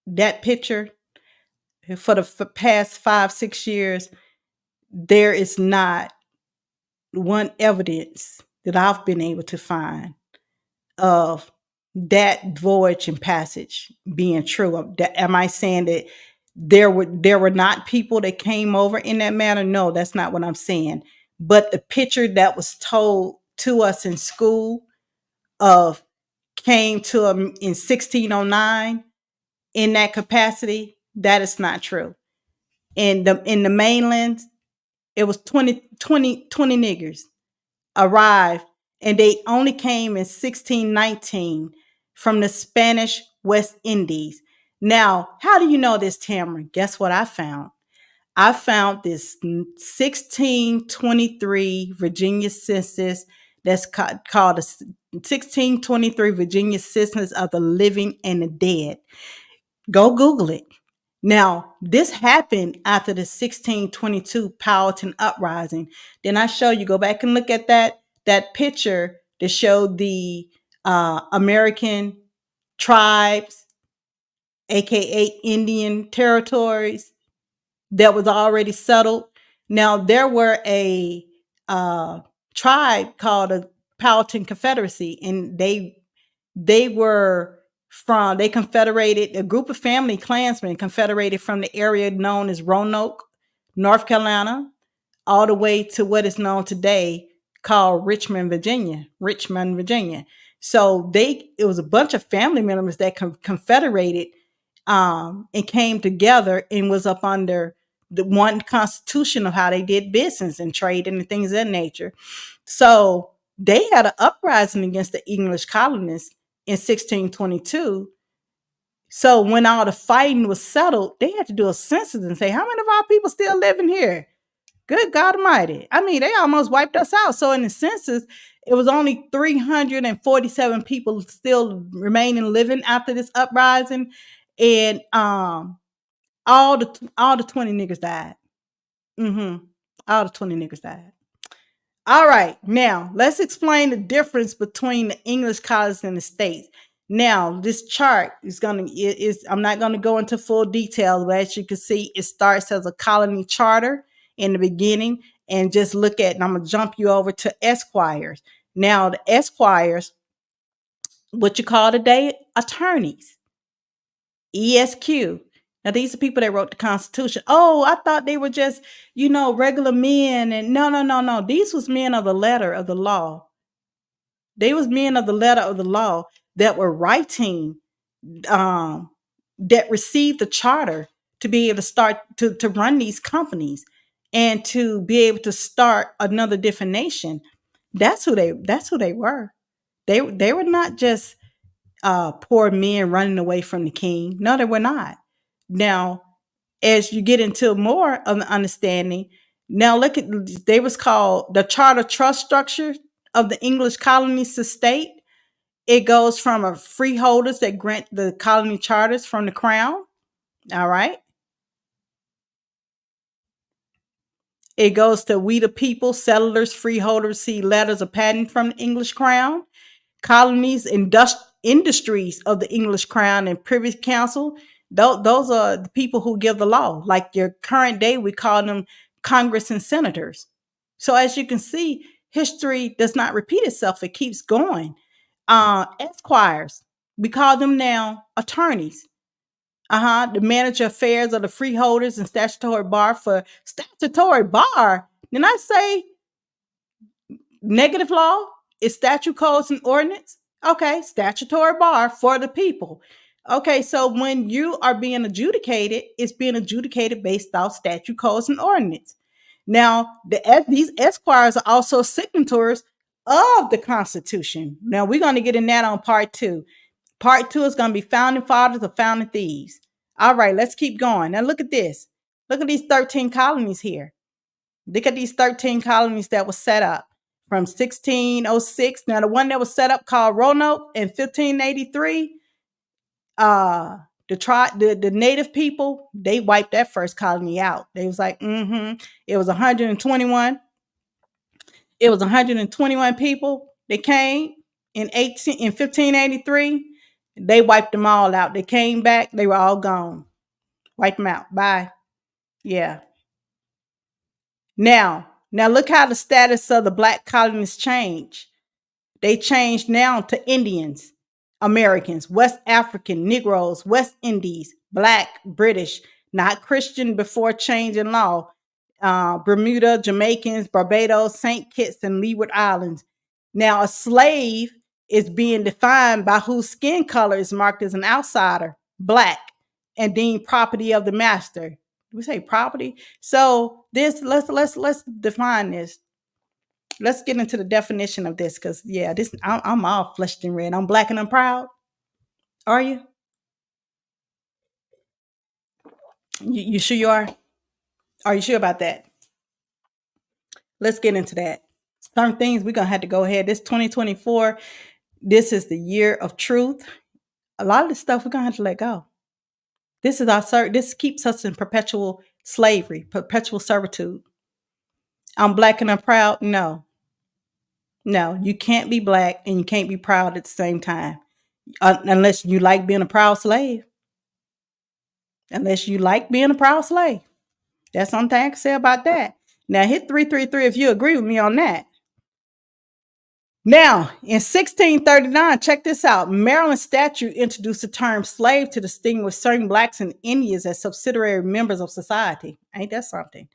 that picture for the past 5-6 years, there is not one evidence that I've been able to find of that voyage and passage being true. Am I saying that there were not people that came over in that manner? No, that's not what I'm saying. But the picture that was told to us in school of came to them in 1609 in that capacity, that is not true. In the mainland, it was 20 niggers arrived, and they only came in 1619 from the Spanish West Indies. Now, how do you know this, Tamara? Guess what I found? I found this 1623 Virginia census that's called the 1623 Virginia Census of the Living and the Dead. Go Google it. Now, this happened after the 1622 Powhatan Uprising. Then I show you, go back and look at that picture that showed the American tribes, aka Indian territories that was already settled. Now, there were a uh, tribe called the Powhatan Confederacy, and they were they confederated, a group of family clansmen confederated from the area known as Roanoke, North Carolina, all the way to what is known today called Richmond, Virginia. Richmond, Virginia. So it was a bunch of family members that confederated and came together and was up under the one constitution of how they did business and trade and things of that nature. So they had an uprising against the English colonists in 1622. So when all the fighting was settled, they had to do a census and say, how many of our people still living here? Good God Almighty. I mean, they almost wiped us out. So in the census, it was only 347 people still remaining living after this uprising. And all the 20 niggas died. All the 20 niggas died. All right, now let's explain the difference between the English colonies and the states. Now, this chart is I'm not gonna go into full detail, but as you can see, it starts as a colony charter in the beginning, and just look at, and I'm gonna jump you over to esquires. Now, the esquires, what you call today attorneys, ESQ. Now, these are people that wrote the Constitution. Oh, I thought they were just, regular men. And no, no, no, no. These was men of the letter of the law. They was men of the letter of the law that were writing, that received the charter to be able to start to run these companies and to be able to start another different nation. That's who they were. They were not just poor men running away from the king. No, they were not. Now, as you get into more of the understanding, now look at, they was called the charter trust structure of the English colonies to state. It goes from a freeholders that grant the colony charters from the crown. All right. It goes to we the people, settlers, freeholders, see letters of patent from the English crown. Colonies, industries of the English crown and privy council. Those are the people who give the law. Like your current day, we call them Congress and senators. So as you can see, history does not repeat itself. It keeps going. Esquires, we call them now attorneys. The manager affairs of the freeholders and statutory bar. For statutory bar, then I say negative law is statute, codes, and ordinance. Okay, statutory bar for the people. Okay, so when you are being adjudicated, it's being adjudicated based off statute, codes, and ordinance. Now, these esquires are also signatories of the Constitution. Now, we're going to get in that on part two. Part two is going to be founding fathers or founding thieves. All right, let's keep going. Now, look at this. Look at these 13 colonies here. Look at these 13 colonies that were set up from 1606. Now, the one that was set up called Roanoke in 1583, the native people, they wiped that first colony out. They was like, it was 121. It was 121 people that came in 1583. They wiped them all out. They came back, they were all gone. Wiped them out. Bye. Yeah. Now look how the status of the black colonists changed. They changed now to Indians, Americans, West African, Negroes, West Indies, Black, British, not Christian before change in law, Bermuda, Jamaicans, Barbados, St. Kitts, and Leeward Islands. Now, a slave is being defined by whose skin color is marked as an outsider, Black, and deemed property of the master. we say property. So this let's define this. Let's get into the definition of this because yeah, this I'm all flushed and red. I'm black and I'm proud. Are you? You sure you are? Are you sure about that? Let's get into that. Some things we're gonna have to go ahead. This 2024, this is the year of truth. A lot of the stuff we're gonna have to let go. This is our this keeps us in perpetual slavery, perpetual servitude. I'm black and I'm proud. No, no, you can't be black and you can't be proud at the same time, unless you like being a proud slave. Unless you like being a proud slave, that's something I can say about that. Now hit 333 if you agree with me on that. Now, in 1639, check this out. Maryland statute introduced the term slave to distinguish certain blacks and Indians as subsidiary members of society. Ain't that something?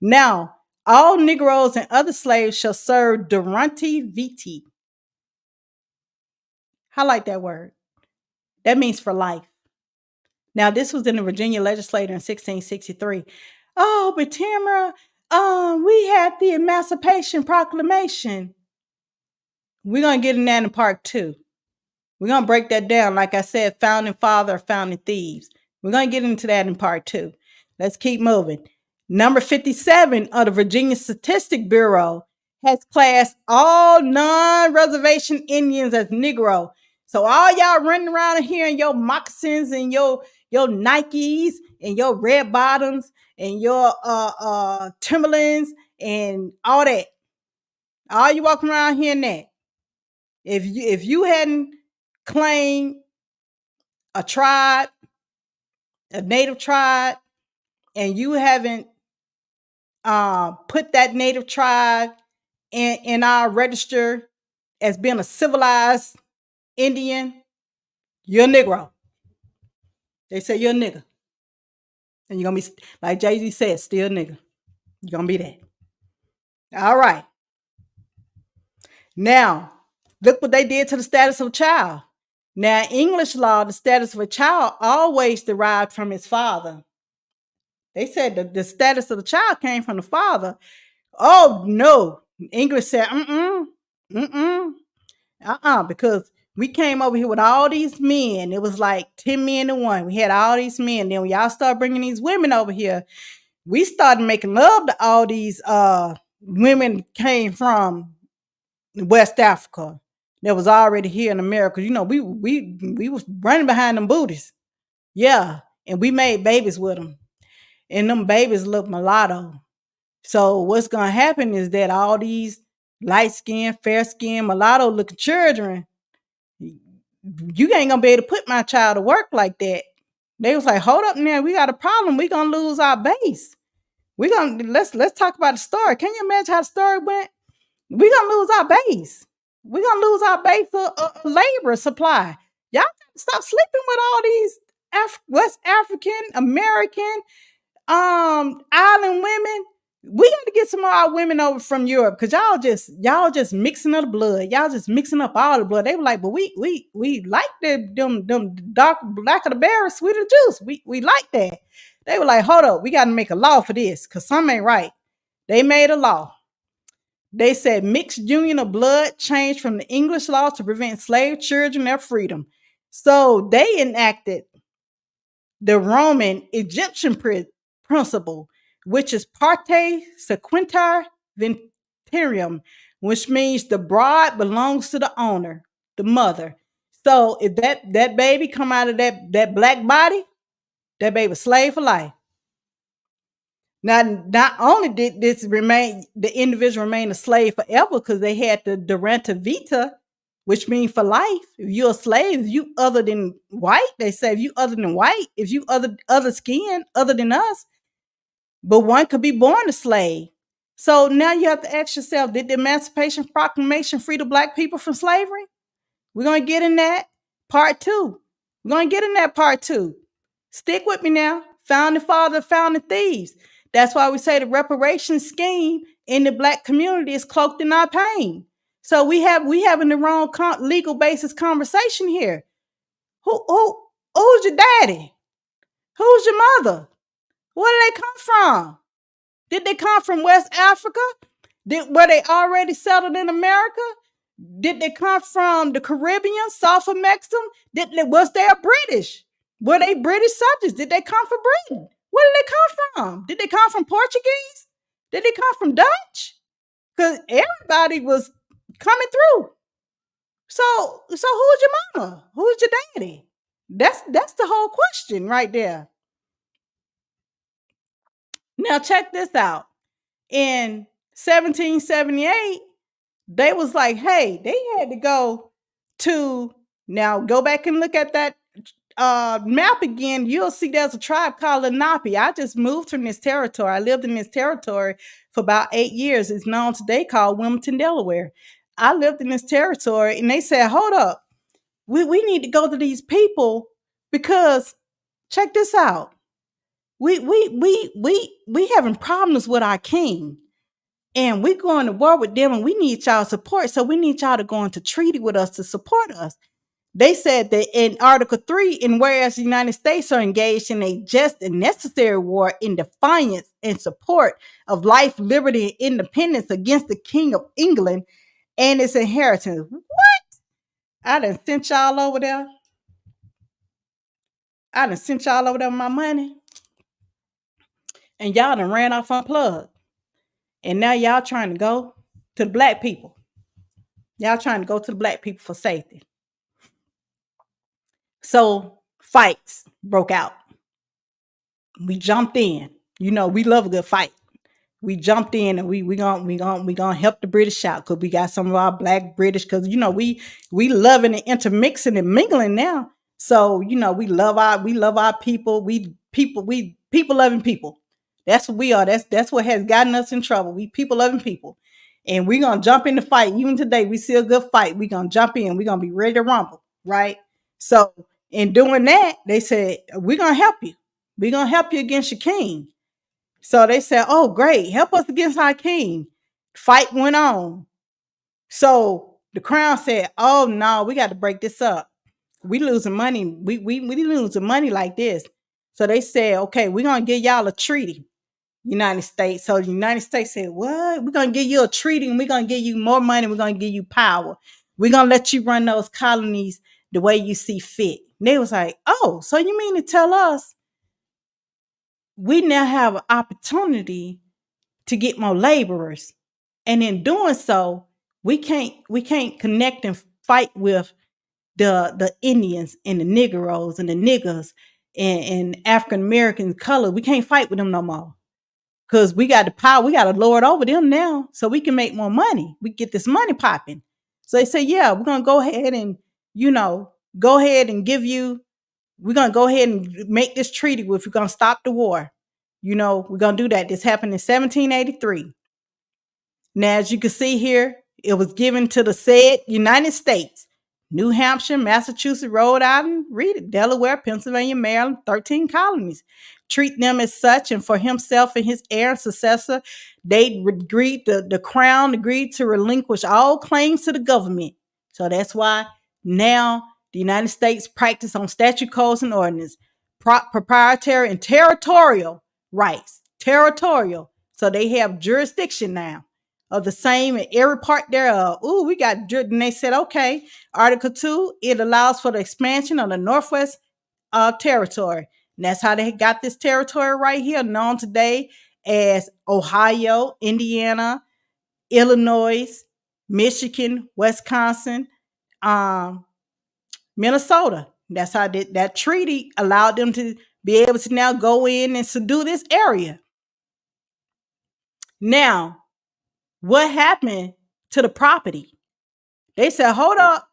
Now, all Negroes and other slaves shall serve durante vitae. Highlight that word. That means for life. Now, this was in the Virginia legislature in 1663. Oh, but Tamara, we had the Emancipation Proclamation. We're going to get in that in part 2. We're going to break that down. Like I said, founding father, founding thieves. We're going to get into that in part 2. Let's keep moving. Number 57 of the Virginia Statistic Bureau has classed all non-reservation Indians as Negro. So all y'all running around here in your moccasins and your Nikes and your red bottoms and your Timberlands and all that. All you walking around here in that. If you hadn't claimed a tribe, a native tribe, and you haven't put that native tribe in our register as being a civilized Indian, you're a Negro. They say you're a nigga. And you're going to be, like Jay-Z said, still a nigga. You're going to be that. All right. Now, look what they did to the status of a child. Now, in English law, the status of a child always derived from his father. They said that the status of the child came from the father. Oh, no. English said, because we came over here with all these men. It was like 10 men to one. We had all these men. Then when y'all started bringing these women over here, we started making love to all these women came from West Africa that was already here in America. You know, we was running behind them booties. Yeah. And we made babies with them. And them babies look mulatto. So what's going to happen is that all these light-skinned, fair-skinned, mulatto-looking children, you ain't going to be able to put my child to work like that. They was like, hold up now, we got a problem. We're going to lose our base. Let's talk about the story. Can you imagine how the story went? We're going to lose our base. We're going to lose our base of labor supply. Y'all gotta stop sleeping with all these West African, American, island women. We got to get some of our women over from Europe because y'all just mixing up the blood. Y'all just mixing up all the blood. They were like, but we like them dark black of the berry, sweet of the juice. We like that. They were like, hold up, we got to make a law for this because something ain't right. They made a law. They said mixed union of blood changed from the English law to prevent slave children their freedom. So they enacted the Roman Egyptian principle, which is parte sequentia ventrium, which means the bride belongs to the owner, the mother. So if that baby come out of that black body, that baby slave for life. Now, not only did the individual remain a slave forever because they had the durante vita, which means for life. If you're a slave, if you other than white, they say if you other than white, if you other skin, other than us, but one could be born a slave. So now you have to ask yourself, did the Emancipation Proclamation free the black people from slavery? We're going to get in that part 2. We're going to get in that part 2. Stick with me now. Founding father, founding thieves. That's why we say the reparations scheme in the black community is cloaked in our pain. So we having the wrong legal basis conversation here. Who's your daddy? Who's your mother? Where did they come from? Did they come from West Africa? Were they already settled in America? Did they come from the Caribbean, south of Mexico? Was they British? Were they British subjects? Did they come from Britain? Where did they come from? Did they come from Portuguese? Did they come from Dutch? Because everybody was coming through. So who's your mama? Who's your daddy? That's the whole question right there. Now check this out. In 1778, they was like, hey, they had to go to, now go back and look at that map again. You'll see there's a tribe called Lenape. I just moved from this territory. I lived in this territory for about 8 years. It's known today called Wilmington, Delaware. I lived in this territory, and they said, hold up, we need to go to these people because check this out. We having problems with our king, and we're going to war with them, and we need y'all support. So we need y'all to go into treaty with us to support us. They said that in Article 3, and whereas the United States are engaged in a just and necessary war in defiance and support of life, liberty, and independence against the King of England and its inheritance. What? I done sent y'all over there. I done sent y'all over there with my money. And y'all done ran off unplugged. And now y'all trying to go to the black people. Y'all trying to go to the black people for safety. So fights broke out. We jumped in. You know, we love a good fight. We jumped in, and we gonna help the British out because we got some of our black British, because you know we loving and intermixing and mingling now. So you know we love our people. We people loving people. That's what we are. That's what has gotten us in trouble. We people loving people, and we gonna jump in the fight. Even today, we see a good fight. We gonna jump in. We gonna be ready to rumble, right? So in doing that, they said we're gonna help you. We're gonna help you against your king. So they said, oh, great, help us against our king. Fight went on. So the crown said, oh, no, we got to break this up. We losing money. We losing money like this. So they said, okay, we're going to give y'all a treaty, United States. So the United States said, what? We're going to give you a treaty, and we're going to give you more money. We're going to give you power. We're going to let you run those colonies the way you see fit. And they was like, oh, so you mean to tell us we now have an opportunity to get more laborers, and in doing so, we can't connect and fight with the Indians and the Negroes and the niggers and African American color. We can't fight with them no more because we got the power. We got to lord over them now, so we can make more money. We get this money popping. So they say, yeah, we're gonna go ahead and go ahead and give you. We're gonna go ahead and make this treaty with. We're gonna stop the war. We're gonna do that. This happened in 1783. Now, as you can see here, it was given to the said United States, New Hampshire, Massachusetts, Rhode Island, read it, Delaware, Pennsylvania, Maryland, 13 colonies. Treat them as such, and for himself and his heir and successor, they agreed, the crown agreed to relinquish all claims to the government. So that's why now the United States practice on statute, codes, and ordinance, proprietary and territorial rights. Territorial. So they have jurisdiction now of the same in every part thereof. Ooh, we got, and they said, okay, Article 2, it allows for the expansion of the Northwest territory. And that's how they got this territory right here, known today as Ohio, Indiana, Illinois, Michigan, Wisconsin, Minnesota. That's how that treaty allowed them to be able to now go in and subdue this area. Now, what happened to the property? They said, hold up.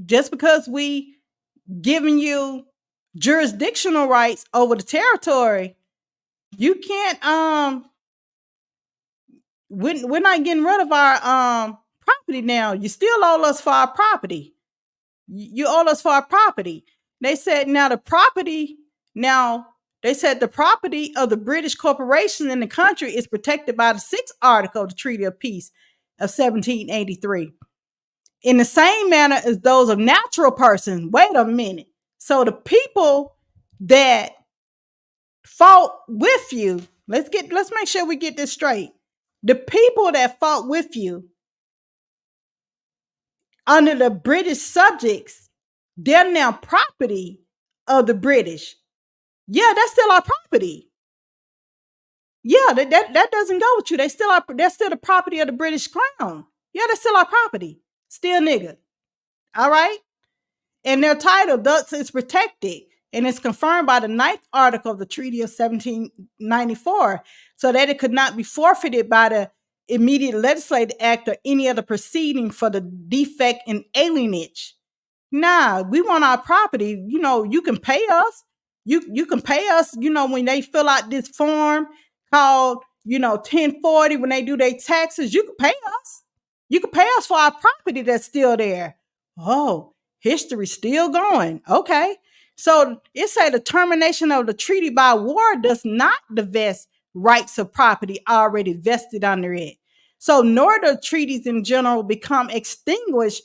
Just because we giving you jurisdictional rights over the territory, you can't, we're not getting rid of our property now. You still owe us for our property. You owe us for our property. They said the property of the British corporation in the country is protected by the 6th article of the Treaty of Peace of 1783. In the same manner as those of natural persons. Wait a minute. So the people that fought with you, let's make sure we get this straight. The people that fought with you under the British subjects, they're now property of the British. Yeah, that's still our property. Yeah, that doesn't go with you. They're still the property of the British Crown. Yeah, that's still our property. Still nigga. All right? And their title, thus is protected, and it's confirmed by the ninth article of the Treaty of 1794, so that it could not be forfeited by the immediate legislative act or any other proceeding for the defect in alienage. Nah, we want our property. You know, you can pay us. You can pay us, you know, when they fill out this form called, 1040, when they do their taxes, you can pay us. You can pay us for our property that's still there. Oh, history's still going. Okay. So it said the termination of the treaty by war does not divest rights of property already vested under it. So nor do treaties in general become extinguished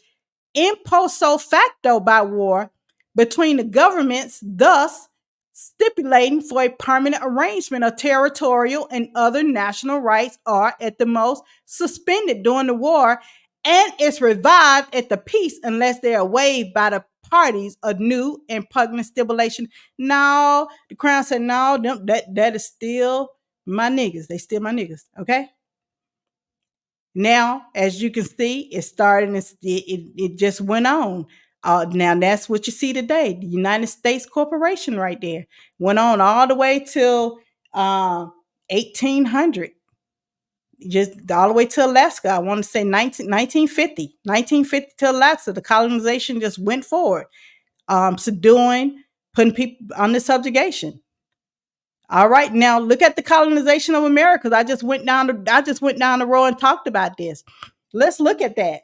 imposto facto by war between the governments, thus stipulating for a permanent arrangement of territorial and other national rights are at the most suspended during the war, and is revived at the peace unless they are waived by the parties a new and pugnant stipulation. No, the Crown said no, that is still my niggas. They still my niggas. Okay. Now, as you can see, it started and it just went on. Now, that's what you see today. The United States Corporation right there went on all the way till 1800, just all the way to Alaska. I want to say 1950 to Alaska. The colonization just went forward, subduing, putting people under subjugation. All right, now look at the colonization of America. I just went down the road and talked about this. Let's look at that.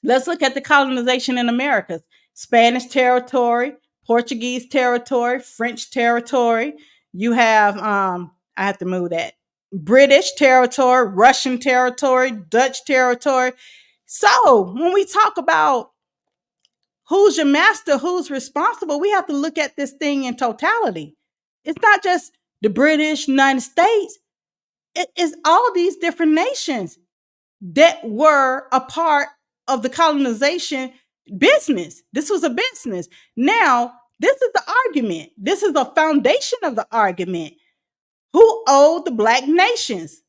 Let's look at the colonization in America. Spanish territory, Portuguese territory, French territory. You have I have to move that. British territory, Russian territory, Dutch territory. So, when we talk about who's your master, who's responsible, we have to look at this thing in totality. It's not just the British, United States. It is all these different nations that were a part of the colonization business. This was a business. Now, this is the argument. This is the foundation of the argument. Who owed the Black nations?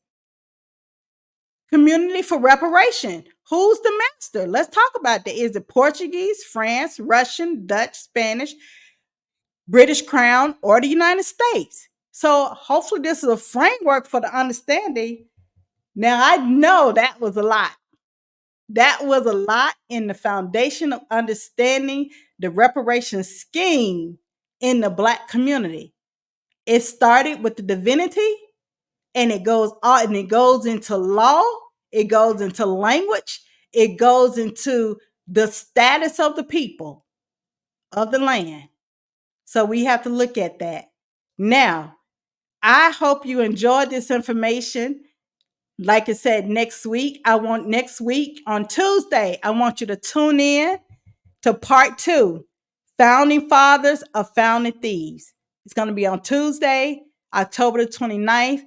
Community for reparation. Who's the master? Let's talk about that. Is it Portuguese, France, Russian, Dutch, Spanish, British Crown, or the United States? So hopefully this is a framework for the understanding. Now, I know that was a lot. That was a lot in the foundation of understanding the reparation scheme in the Black community. It started with the divinity, and it goes into law, it goes into language, it goes into the status of the people of the land. So we have to look at that. Now, I hope you enjoyed this information. Like I said, next week on Tuesday, I want you to tune in to part 2, Founding Fathers of Founding Thieves. It's going to be on Tuesday, October the 29th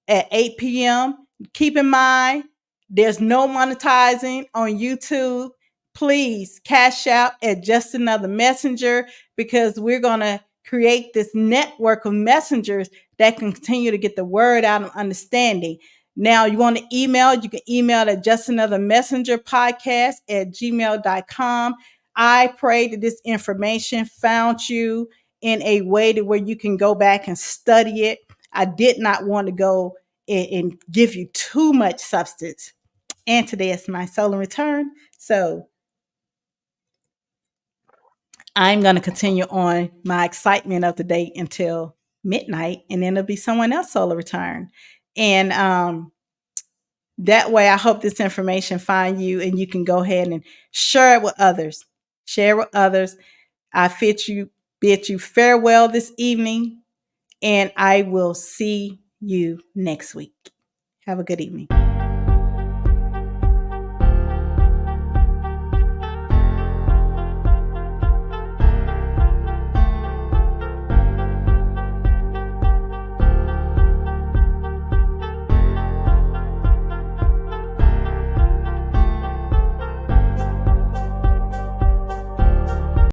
at 8 p.m. Keep in mind, there's no monetizing on YouTube. Please cash out at Just Another Messenger, because we're going to create this network of messengers that can continue to get the word out and understanding. Now, you want to email, you can email at justanothermessengerpodcast@gmail.com. I pray that this information found you in a way to where you can go back and study it. I did not want to go and give you too much substance. And today is my solar return. So I'm going to continue on my excitement of the day until midnight, and then it'll be someone else's solar return. And that way, I hope this information find you, and you can go ahead and share it with others. Share with others. I bid you farewell this evening, and I will see you next week. Have a good evening.